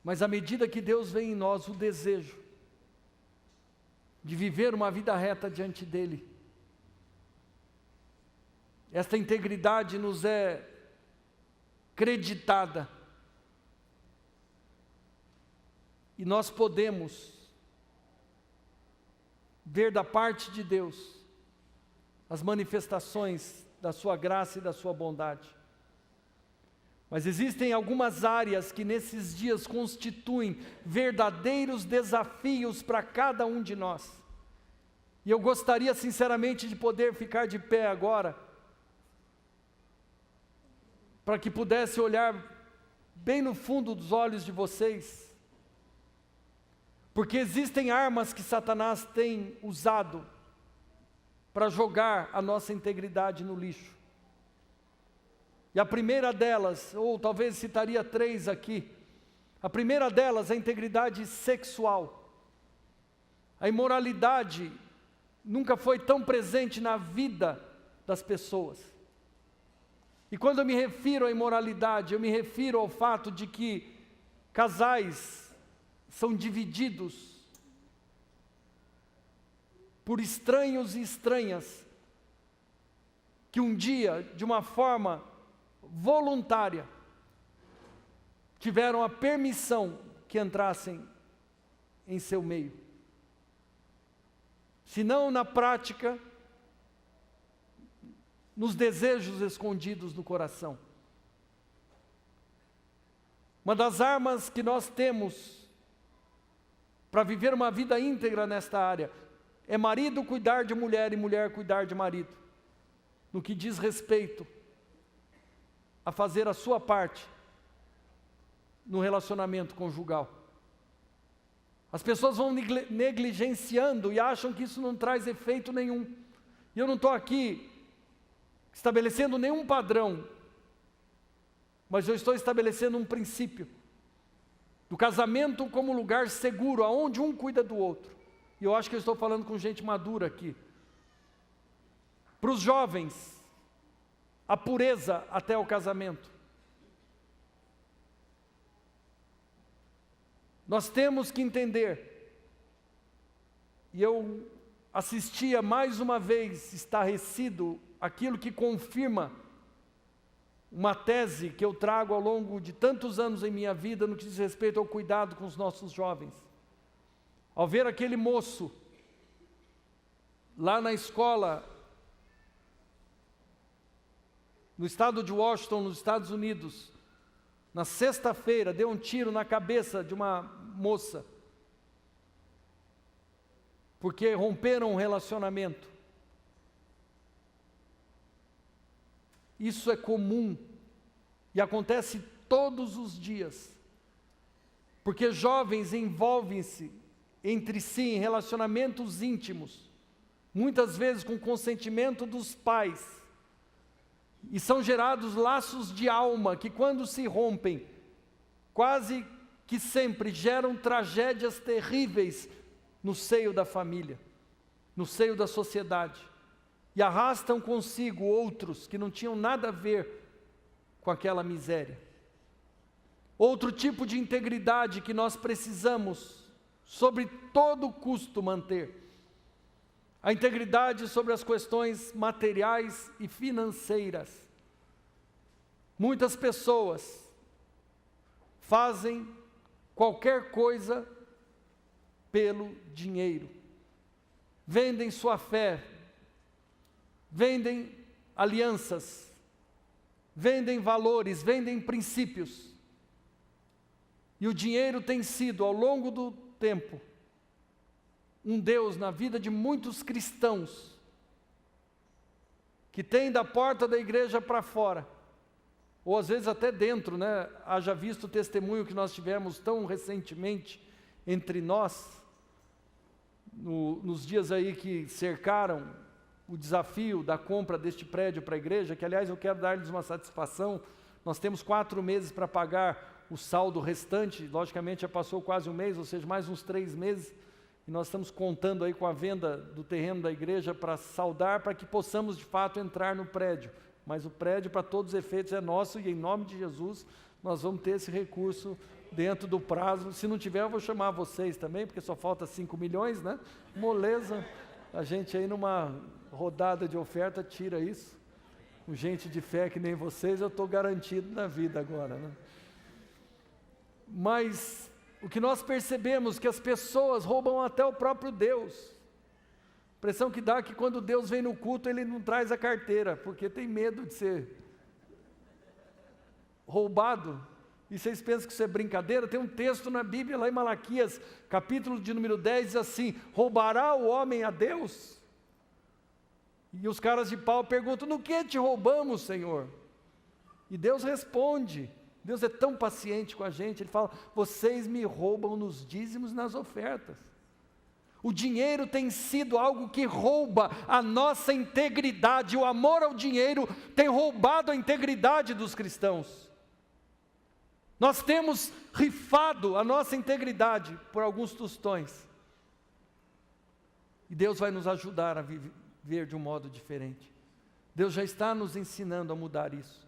mas à medida que Deus vê em nós o desejo de viver uma vida reta diante dEle, esta integridade nos é creditada, e nós podemos ver da parte de Deus as manifestações da sua graça e da sua bondade. Mas existem algumas áreas que nesses dias constituem verdadeiros desafios para cada um de nós. E eu gostaria sinceramente de poder ficar de pé agora, para que pudesse olhar bem no fundo dos olhos de vocês, porque existem armas que Satanás tem usado para jogar a nossa integridade no lixo. E a primeira delas, ou talvez citaria 3 aqui, a primeira delas é a integridade sexual. A imoralidade nunca foi tão presente na vida das pessoas. E quando eu me refiro à imoralidade, eu me refiro ao fato de que casais são divididos por estranhos e estranhas, que um dia, de uma forma voluntária, tiveram a permissão que entrassem em seu meio. Se não na prática, nos desejos escondidos do coração. Uma das armas que nós temos para viver uma vida íntegra nesta área, é marido cuidar de mulher e mulher cuidar de marido, no que diz respeito a fazer a sua parte no relacionamento conjugal. As pessoas vão negligenciando e acham que isso não traz efeito nenhum. E eu não estou aqui estabelecendo nenhum padrão, mas eu estou estabelecendo um princípio do casamento como lugar seguro, aonde um cuida do outro. E eu acho que eu estou falando com gente madura aqui. Para os jovens, a pureza até o casamento. Nós temos que entender, e eu assistia mais uma vez estarrecido aquilo que confirma uma tese que eu trago ao longo de tantos anos em minha vida no que diz respeito ao cuidado com os nossos jovens. Ao ver aquele moço lá na escola, no estado de Washington, nos Estados Unidos, na sexta-feira, deu um tiro na cabeça de uma moça, porque romperam um relacionamento. Isso é comum e acontece todos os dias, porque jovens envolvem-se entre si em relacionamentos íntimos, muitas vezes com consentimento dos pais, e são gerados laços de alma que, quando se rompem, quase que sempre geram tragédias terríveis no seio da família, no seio da sociedade, e arrastam consigo outros que não tinham nada a ver com aquela miséria. Outro tipo de integridade que nós precisamos, sobre todo custo, manter: a integridade sobre as questões materiais e financeiras. Muitas pessoas fazem qualquer coisa pelo dinheiro. Vendem sua fé, vendem alianças, vendem valores, vendem princípios. E o dinheiro tem sido, ao longo do tempo, um Deus na vida de muitos cristãos, que tem da porta da igreja para fora, ou às vezes até dentro, né? Haja visto o testemunho que nós tivemos tão recentemente entre nós, nos dias aí que cercaram o desafio da compra deste prédio para a igreja, que aliás eu quero dar-lhes uma satisfação. Nós temos 4 meses para pagar o saldo restante, logicamente já passou quase um mês, ou seja, mais uns 3 meses, e nós estamos contando aí com a venda do terreno da igreja para saldar, para que possamos de fato entrar no prédio. Mas o prédio, para todos os efeitos, é nosso, e em nome de Jesus nós vamos ter esse recurso dentro do prazo. Se não tiver, eu vou chamar vocês também, porque só falta 5 milhões, né? Moleza, a gente aí numa rodada de oferta tira isso. Com gente de fé que nem vocês, eu estou garantido na vida agora, né? Mas o que nós percebemos é que as pessoas roubam até o próprio Deus. A impressão que dá é que quando Deus vem no culto, Ele não traz a carteira, porque tem medo de ser roubado. E vocês pensam que isso é brincadeira? Tem um texto na Bíblia, lá em Malaquias, capítulo de número 10, diz assim: roubará o homem a Deus? E os caras de pau perguntam: no que te roubamos, Senhor? E Deus responde. Deus é tão paciente com a gente, Ele fala: vocês me roubam nos dízimos e nas ofertas. O dinheiro tem sido algo que rouba a nossa integridade. O amor ao dinheiro tem roubado a integridade dos cristãos. Nós temos rifado a nossa integridade por alguns tostões. E Deus vai nos ajudar a viver de um modo diferente. Deus já está nos ensinando a mudar isso.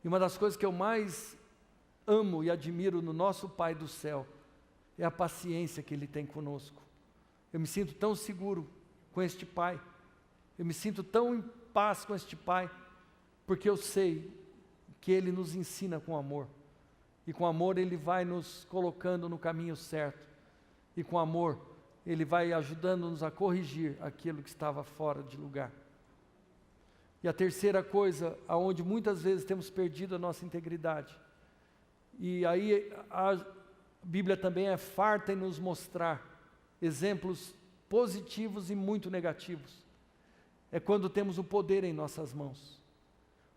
E uma das coisas que eu mais amo e admiro no nosso Pai do céu é a paciência que Ele tem conosco. Eu me sinto tão seguro com este Pai, eu me sinto tão em paz com este Pai, porque eu sei que Ele nos ensina com amor, e com amor Ele vai nos colocando no caminho certo, e com amor Ele vai ajudando-nos a corrigir aquilo que estava fora de lugar. E a terceira coisa, aonde muitas vezes temos perdido a nossa integridade, e aí a Bíblia também é farta em nos mostrar exemplos positivos e muito negativos. É quando temos o poder em nossas mãos.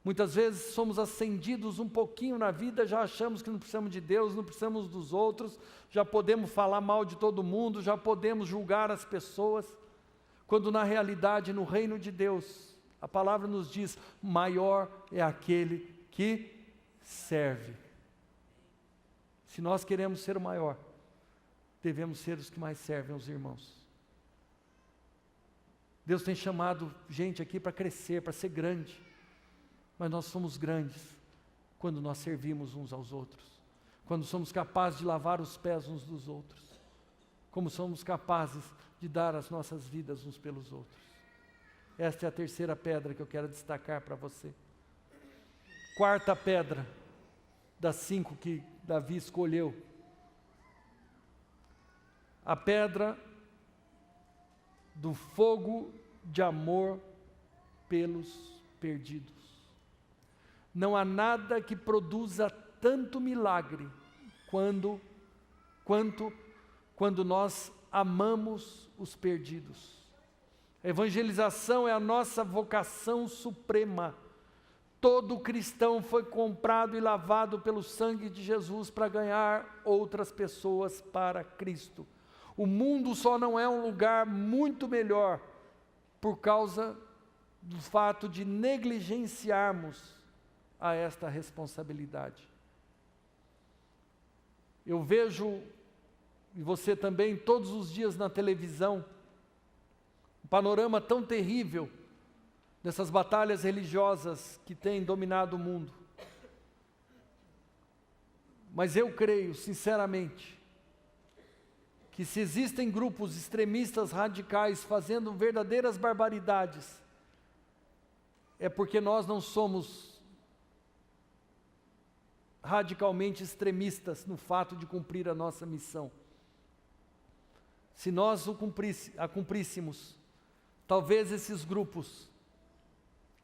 Muitas vezes somos ascendidos um pouquinho na vida, já achamos que não precisamos de Deus, não precisamos dos outros, já podemos falar mal de todo mundo, já podemos julgar as pessoas, quando na realidade, no reino de Deus, a palavra nos diz, maior é aquele que serve. Se nós queremos ser o maior, devemos ser os que mais servem aos irmãos. Deus tem chamado gente aqui para crescer, para ser grande, mas nós somos grandes quando nós servimos uns aos outros, quando somos capazes de lavar os pés uns dos outros, como somos capazes de dar as nossas vidas uns pelos outros. Esta é a terceira pedra que eu quero destacar para você. Quarta pedra das 5 que Davi escolheu. A pedra do fogo de amor pelos perdidos. Não há nada que produza tanto milagre quanto quando nós amamos os perdidos. A evangelização é a nossa vocação suprema. Todo cristão foi comprado e lavado pelo sangue de Jesus para ganhar outras pessoas para Cristo. O mundo só não é um lugar muito melhor por causa do fato de negligenciarmos a esta responsabilidade. Eu vejo, e você também, todos os dias na televisão, um panorama tão terrível dessas batalhas religiosas que têm dominado o mundo. Mas eu creio, sinceramente, que se existem grupos extremistas radicais fazendo verdadeiras barbaridades, é porque nós não somos radicalmente extremistas no fato de cumprir a nossa missão. Se nós a cumpríssemos, talvez esses grupos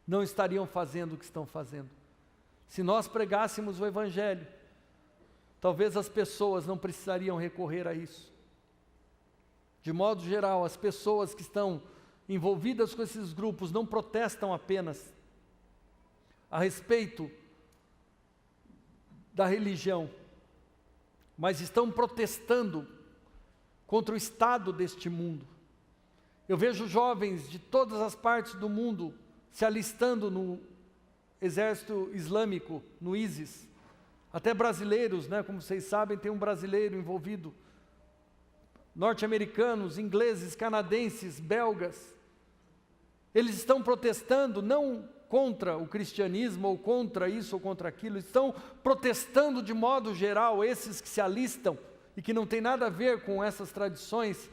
não estariam fazendo o que estão fazendo. Se nós pregássemos o Evangelho, talvez as pessoas não precisariam recorrer a isso. De modo geral, as pessoas que estão envolvidas com esses grupos não protestam apenas a respeito da religião, mas estão protestando contra o estado deste mundo. Eu vejo jovens de todas as partes do mundo se alistando no exército islâmico, no ISIS, até brasileiros, né? Como vocês sabem, tem um brasileiro envolvido, norte-americanos, ingleses, canadenses, belgas. Eles estão protestando não contra o cristianismo, ou contra isso, ou contra aquilo, estão protestando de modo geral, esses que se alistam, e que não tem nada a ver com essas tradições,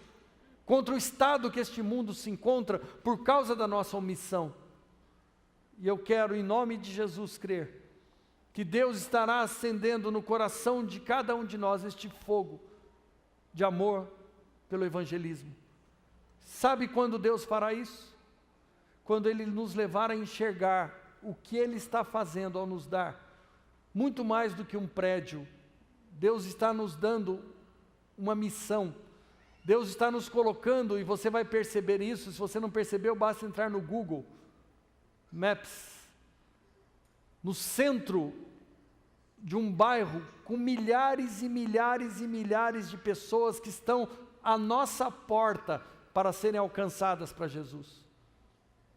contra o estado que este mundo se encontra, por causa da nossa omissão. E eu quero, em nome de Jesus, crer, que Deus estará acendendo no coração de cada um de nós este fogo, de amor pelo evangelismo. Sabe quando Deus fará isso? Quando Ele nos levar a enxergar o que Ele está fazendo ao nos dar, muito mais do que um prédio. Deus está nos dando uma missão, Deus está nos colocando, e você vai perceber isso. Se você não percebeu, basta entrar no Google Maps, no centro de um bairro com milhares e milhares e milhares de pessoas que estão à nossa porta para serem alcançadas para Jesus.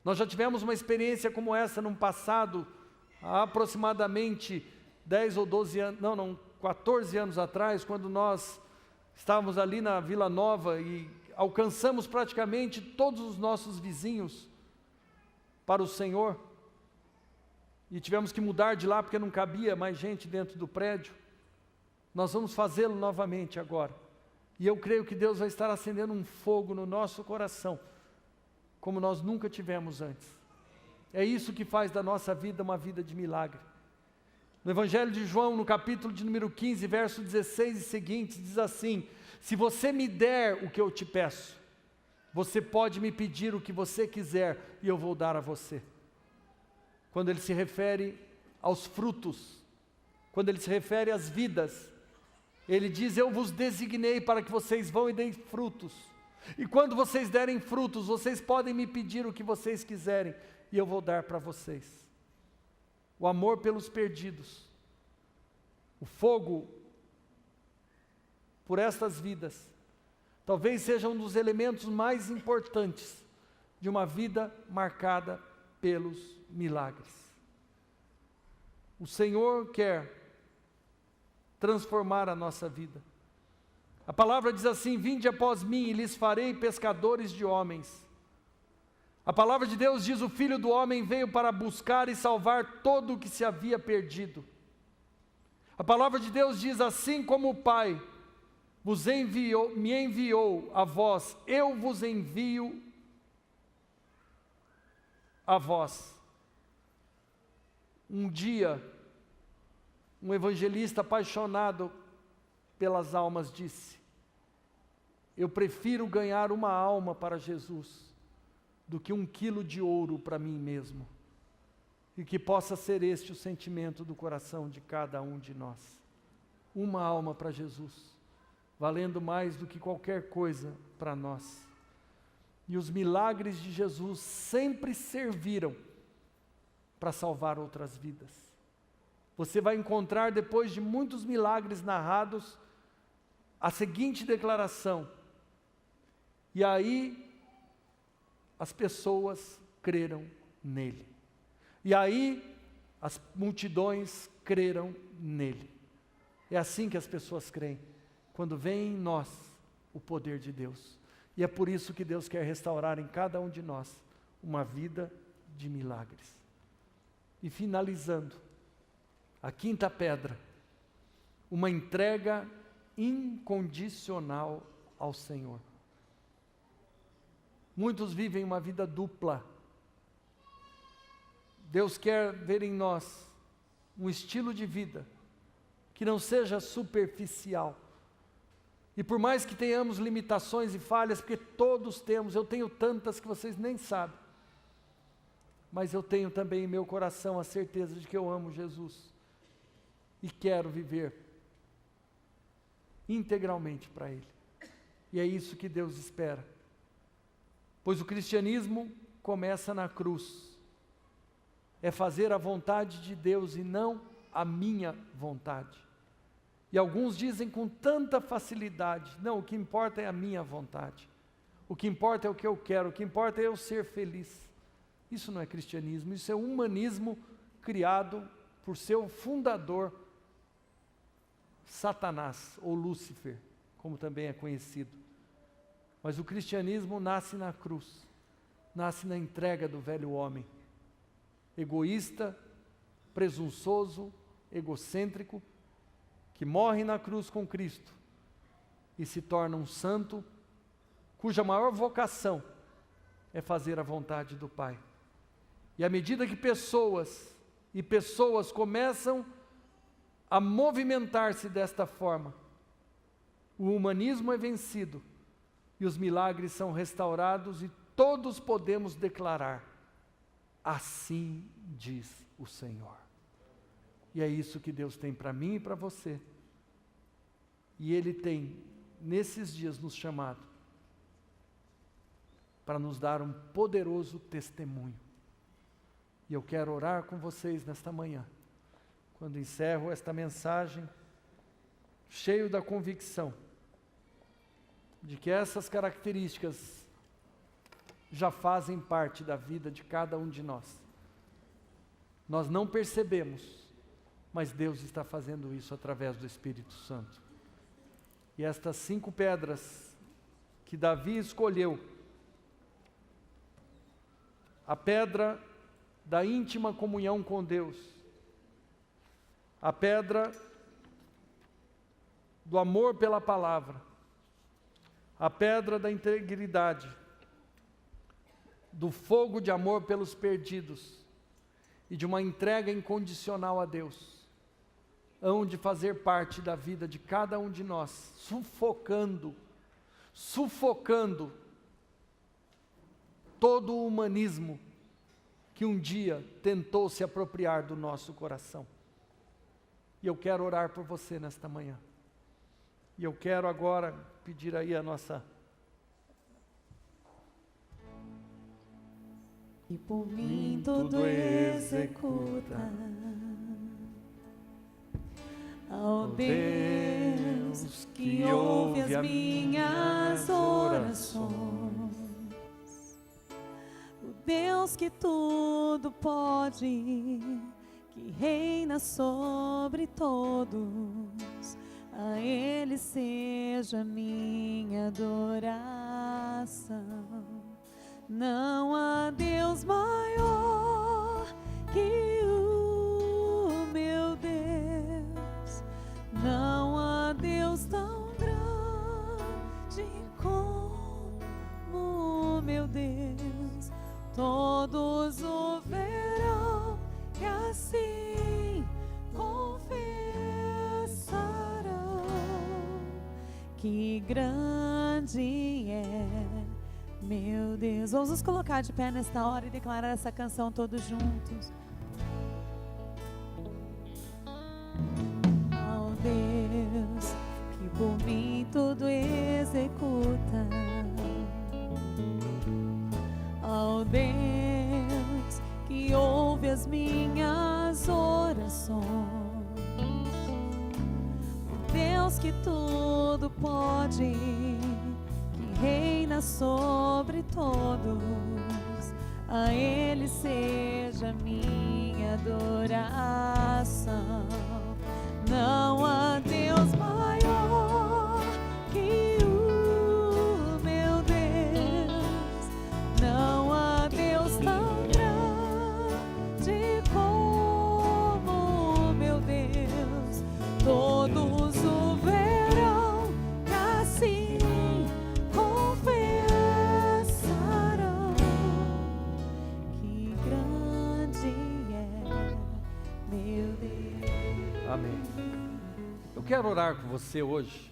Nós já tivemos uma experiência como essa no passado, há aproximadamente 10 ou 12 anos, 14 anos atrás, quando nós estávamos ali na Vila Nova e alcançamos praticamente todos os nossos vizinhos para o Senhor, e tivemos que mudar de lá porque não cabia mais gente dentro do prédio. Nós vamos fazê-lo novamente agora, e eu creio que Deus vai estar acendendo um fogo no nosso coração, como nós nunca tivemos antes. É isso que faz da nossa vida uma vida de milagre. No Evangelho de João, no capítulo de número 15, verso 16 e seguintes, diz assim: se você me der o que eu te peço, você pode me pedir o que você quiser e eu vou dar a você. Quando ele se refere aos frutos, quando ele se refere às vidas, ele diz: eu vos designei para que vocês vão e deem frutos, E quando vocês derem frutos, vocês podem me pedir o que vocês quiserem, e eu vou dar para vocês. O amor pelos perdidos, o fogo por estas vidas, talvez seja um dos elementos mais importantes de uma vida marcada pelos milagres. O Senhor quer transformar a nossa vida. A palavra diz assim: vinde após mim e lhes farei pescadores de homens. A palavra de Deus diz: o Filho do Homem veio para buscar e salvar todo o que se havia perdido. A palavra de Deus diz: assim como o Pai me enviou a vós, eu vos envio a vós. Um dia, um evangelista apaixonado pelas almas disse: eu prefiro ganhar uma alma para Jesus do que 1 quilo de ouro para mim mesmo. E que possa ser este o sentimento do coração de cada um de nós. Uma alma para Jesus, valendo mais do que qualquer coisa para nós. E os milagres de Jesus sempre serviram para salvar outras vidas. Você vai encontrar, depois de muitos milagres narrados, a seguinte declaração: e aí as pessoas creram nele. E aí as multidões creram nele. É assim que as pessoas creem, quando vem em nós o poder de Deus. E é por isso que Deus quer restaurar em cada um de nós uma vida de milagres. E finalizando, a quinta pedra, uma entrega incondicional ao Senhor. Muitos vivem uma vida dupla. Deus quer ver em nós um estilo de vida que não seja superficial. E por mais que tenhamos limitações e falhas, porque todos temos, eu tenho tantas que vocês nem sabem, mas eu tenho também em meu coração a certeza de que eu amo Jesus e quero viver integralmente para Ele. E é isso que Deus espera. Pois o cristianismo começa na cruz. É fazer a vontade de Deus e não a minha vontade. E alguns dizem com tanta facilidade: não, o que importa é a minha vontade. O que importa é o que eu quero, o que importa é eu ser feliz. Isso não é cristianismo, isso é humanismo criado por seu fundador, Satanás, ou Lúcifer, como também é conhecido. Mas o cristianismo nasce na cruz, nasce na entrega do velho homem, egoísta, presunçoso, egocêntrico, que morre na cruz com Cristo e se torna um santo, cuja maior vocação é fazer a vontade do Pai. E à medida que pessoas começam a movimentar-se desta forma, o humanismo é vencido e os milagres são restaurados e todos podemos declarar: assim diz o Senhor. E é isso que Deus tem para mim e para você. E Ele tem, nesses dias, nos chamado para nos dar um poderoso testemunho. E eu quero orar com vocês nesta manhã, quando encerro esta mensagem, cheio da convicção de que essas características já fazem parte da vida de cada um de nós. Nós não percebemos, mas Deus está fazendo isso através do Espírito Santo. E estas 5 pedras que Davi escolheu, a pedra da íntima comunhão com Deus, a pedra do amor pela palavra, a pedra da integridade, do fogo de amor pelos perdidos e de uma entrega incondicional a Deus, hão de fazer parte da vida de cada um de nós, sufocando todo o humanismo que um dia tentou se apropriar do nosso coração. E eu quero orar por você nesta manhã. E eu quero agora pedir aí a nossa que por mim tudo executa. Ó Deus, que ouve as minhas orações, o Deus que tudo pode, que reina sobre todos, a Ele seja minha adoração. Não há Deus maior que o meu Deus, não há Deus tão grande como o meu Deus. Todos o verão e assim confessarão que grande é meu Deus. Vamos nos colocar de pé nesta hora e declarar essa canção todos juntos. Ó Deus, que por mim tudo executa. Ó Deus, que ouve as minhas orações, o Deus que tudo pode, reina sobre todos, a Ele seja minha adoração. Não há Deus maior que o meu Deus, não há Deus tão grande como o meu Deus. Todos o verão e assim confessarão que grande é meu Deus. Amém. Eu quero orar com você hoje.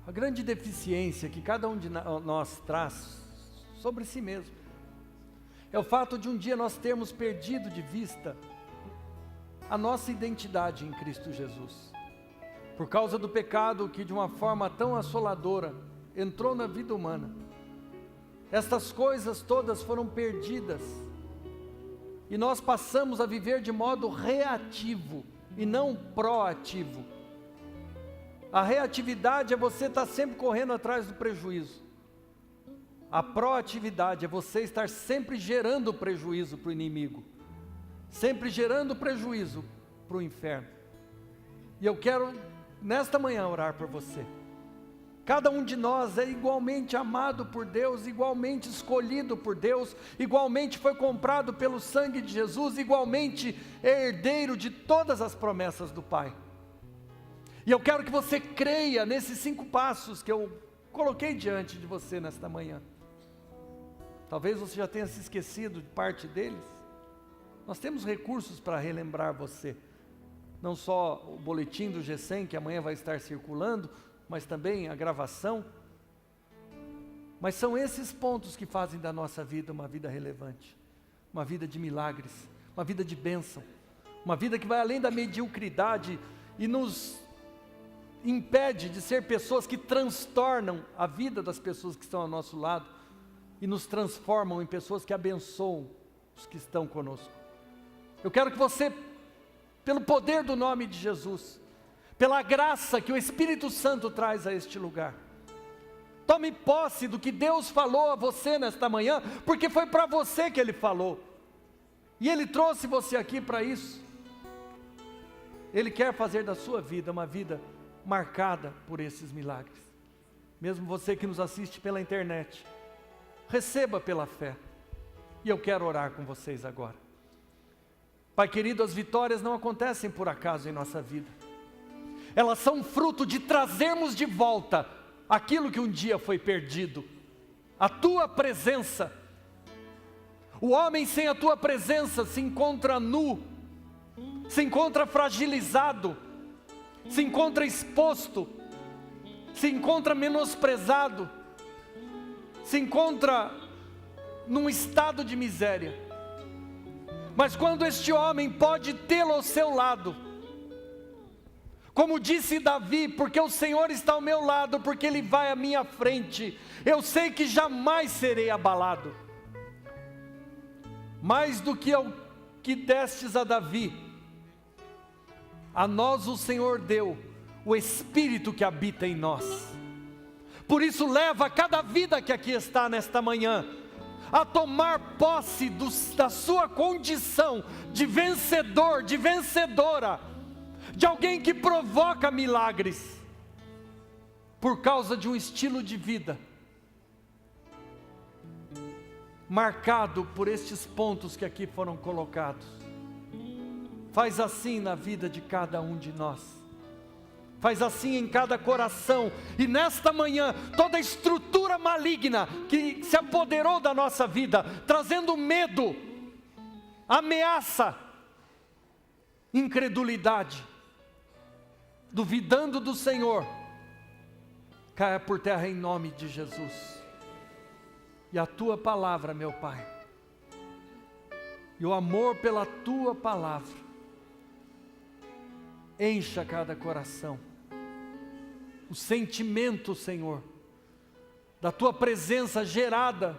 A grande deficiência que cada um de nós traz sobre si mesmo é o fato de um dia nós termos perdido de vista a nossa identidade em Cristo Jesus. Por causa do pecado que de uma forma tão assoladora entrou na vida humana, estas coisas todas foram perdidas e nós passamos a viver de modo reativo e não proativo. A reatividade é você estar sempre correndo atrás do prejuízo. A proatividade é você estar sempre gerando prejuízo para o inimigo, sempre gerando prejuízo para o inferno. E eu quero nesta manhã orar por você. Cada um de nós é igualmente amado por Deus, igualmente escolhido por Deus, igualmente foi comprado pelo sangue de Jesus, igualmente é herdeiro de todas as promessas do Pai. E eu quero que você creia nesses 5 passos que eu coloquei diante de você nesta manhã. Talvez você já tenha se esquecido de parte deles. Nós temos recursos para relembrar você. Não só o boletim do G100 que amanhã vai estar circulando, mas também a gravação. Mas são esses pontos que fazem da nossa vida uma vida relevante, uma vida de milagres, uma vida de bênção, uma vida que vai além da mediocridade e nos impede de ser pessoas que transtornam a vida das pessoas que estão ao nosso lado e nos transformam em pessoas que abençoam os que estão conosco. Eu quero que você, pelo poder do nome de Jesus, pela graça que o Espírito Santo traz a este lugar, tome posse do que Deus falou a você nesta manhã, porque foi para você que Ele falou, e Ele trouxe você aqui para isso. Ele quer fazer da sua vida uma vida marcada por esses milagres. Mesmo você que nos assiste pela internet, receba pela fé, e eu quero orar com vocês agora. Pai querido, as vitórias não acontecem por acaso em nossa vida. Elas são fruto de trazermos de volta aquilo que um dia foi perdido. A Tua presença. O homem sem a Tua presença se encontra nu, se encontra fragilizado, se encontra exposto, se encontra menosprezado, se encontra num estado de miséria. Mas quando este homem pode tê-lo ao seu lado, como disse Davi, porque o Senhor está ao meu lado, porque Ele vai à minha frente, eu sei que jamais serei abalado. mais do que ao que destes a Davi, a nós o Senhor deu o Espírito que habita em nós. Por isso leva cada vida que aqui está nesta manhã a tomar posse da sua condição de vencedor, de vencedora, de alguém que provoca milagres, por causa de um estilo de vida marcado por estes pontos que aqui foram colocados. Faz assim na vida de cada um de nós. Faz assim em cada coração. E nesta manhã, toda a estrutura maligna que se apoderou da nossa vida, trazendo medo, ameaça, incredulidade, duvidando do Senhor, caia por terra em nome de Jesus. E a Tua palavra, meu Pai, e o amor pela Tua palavra, encha cada coração. O sentimento, Senhor, da Tua presença gerada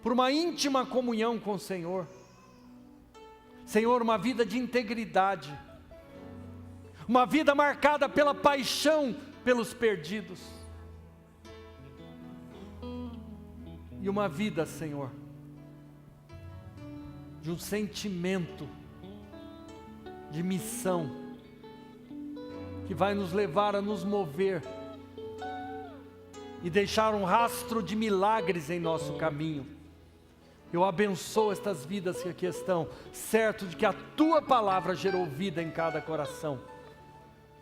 por uma íntima comunhão com o Senhor. Senhor, uma vida de integridade, uma vida marcada pela paixão pelos perdidos. E uma vida, Senhor, de um sentimento de missão, que vai nos levar a nos mover e deixar um rastro de milagres em nosso caminho. Eu abençoo estas vidas que aqui estão, certo de que a Tua palavra gerou vida em cada coração,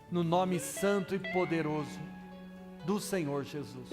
no nome santo e poderoso do Senhor Jesus.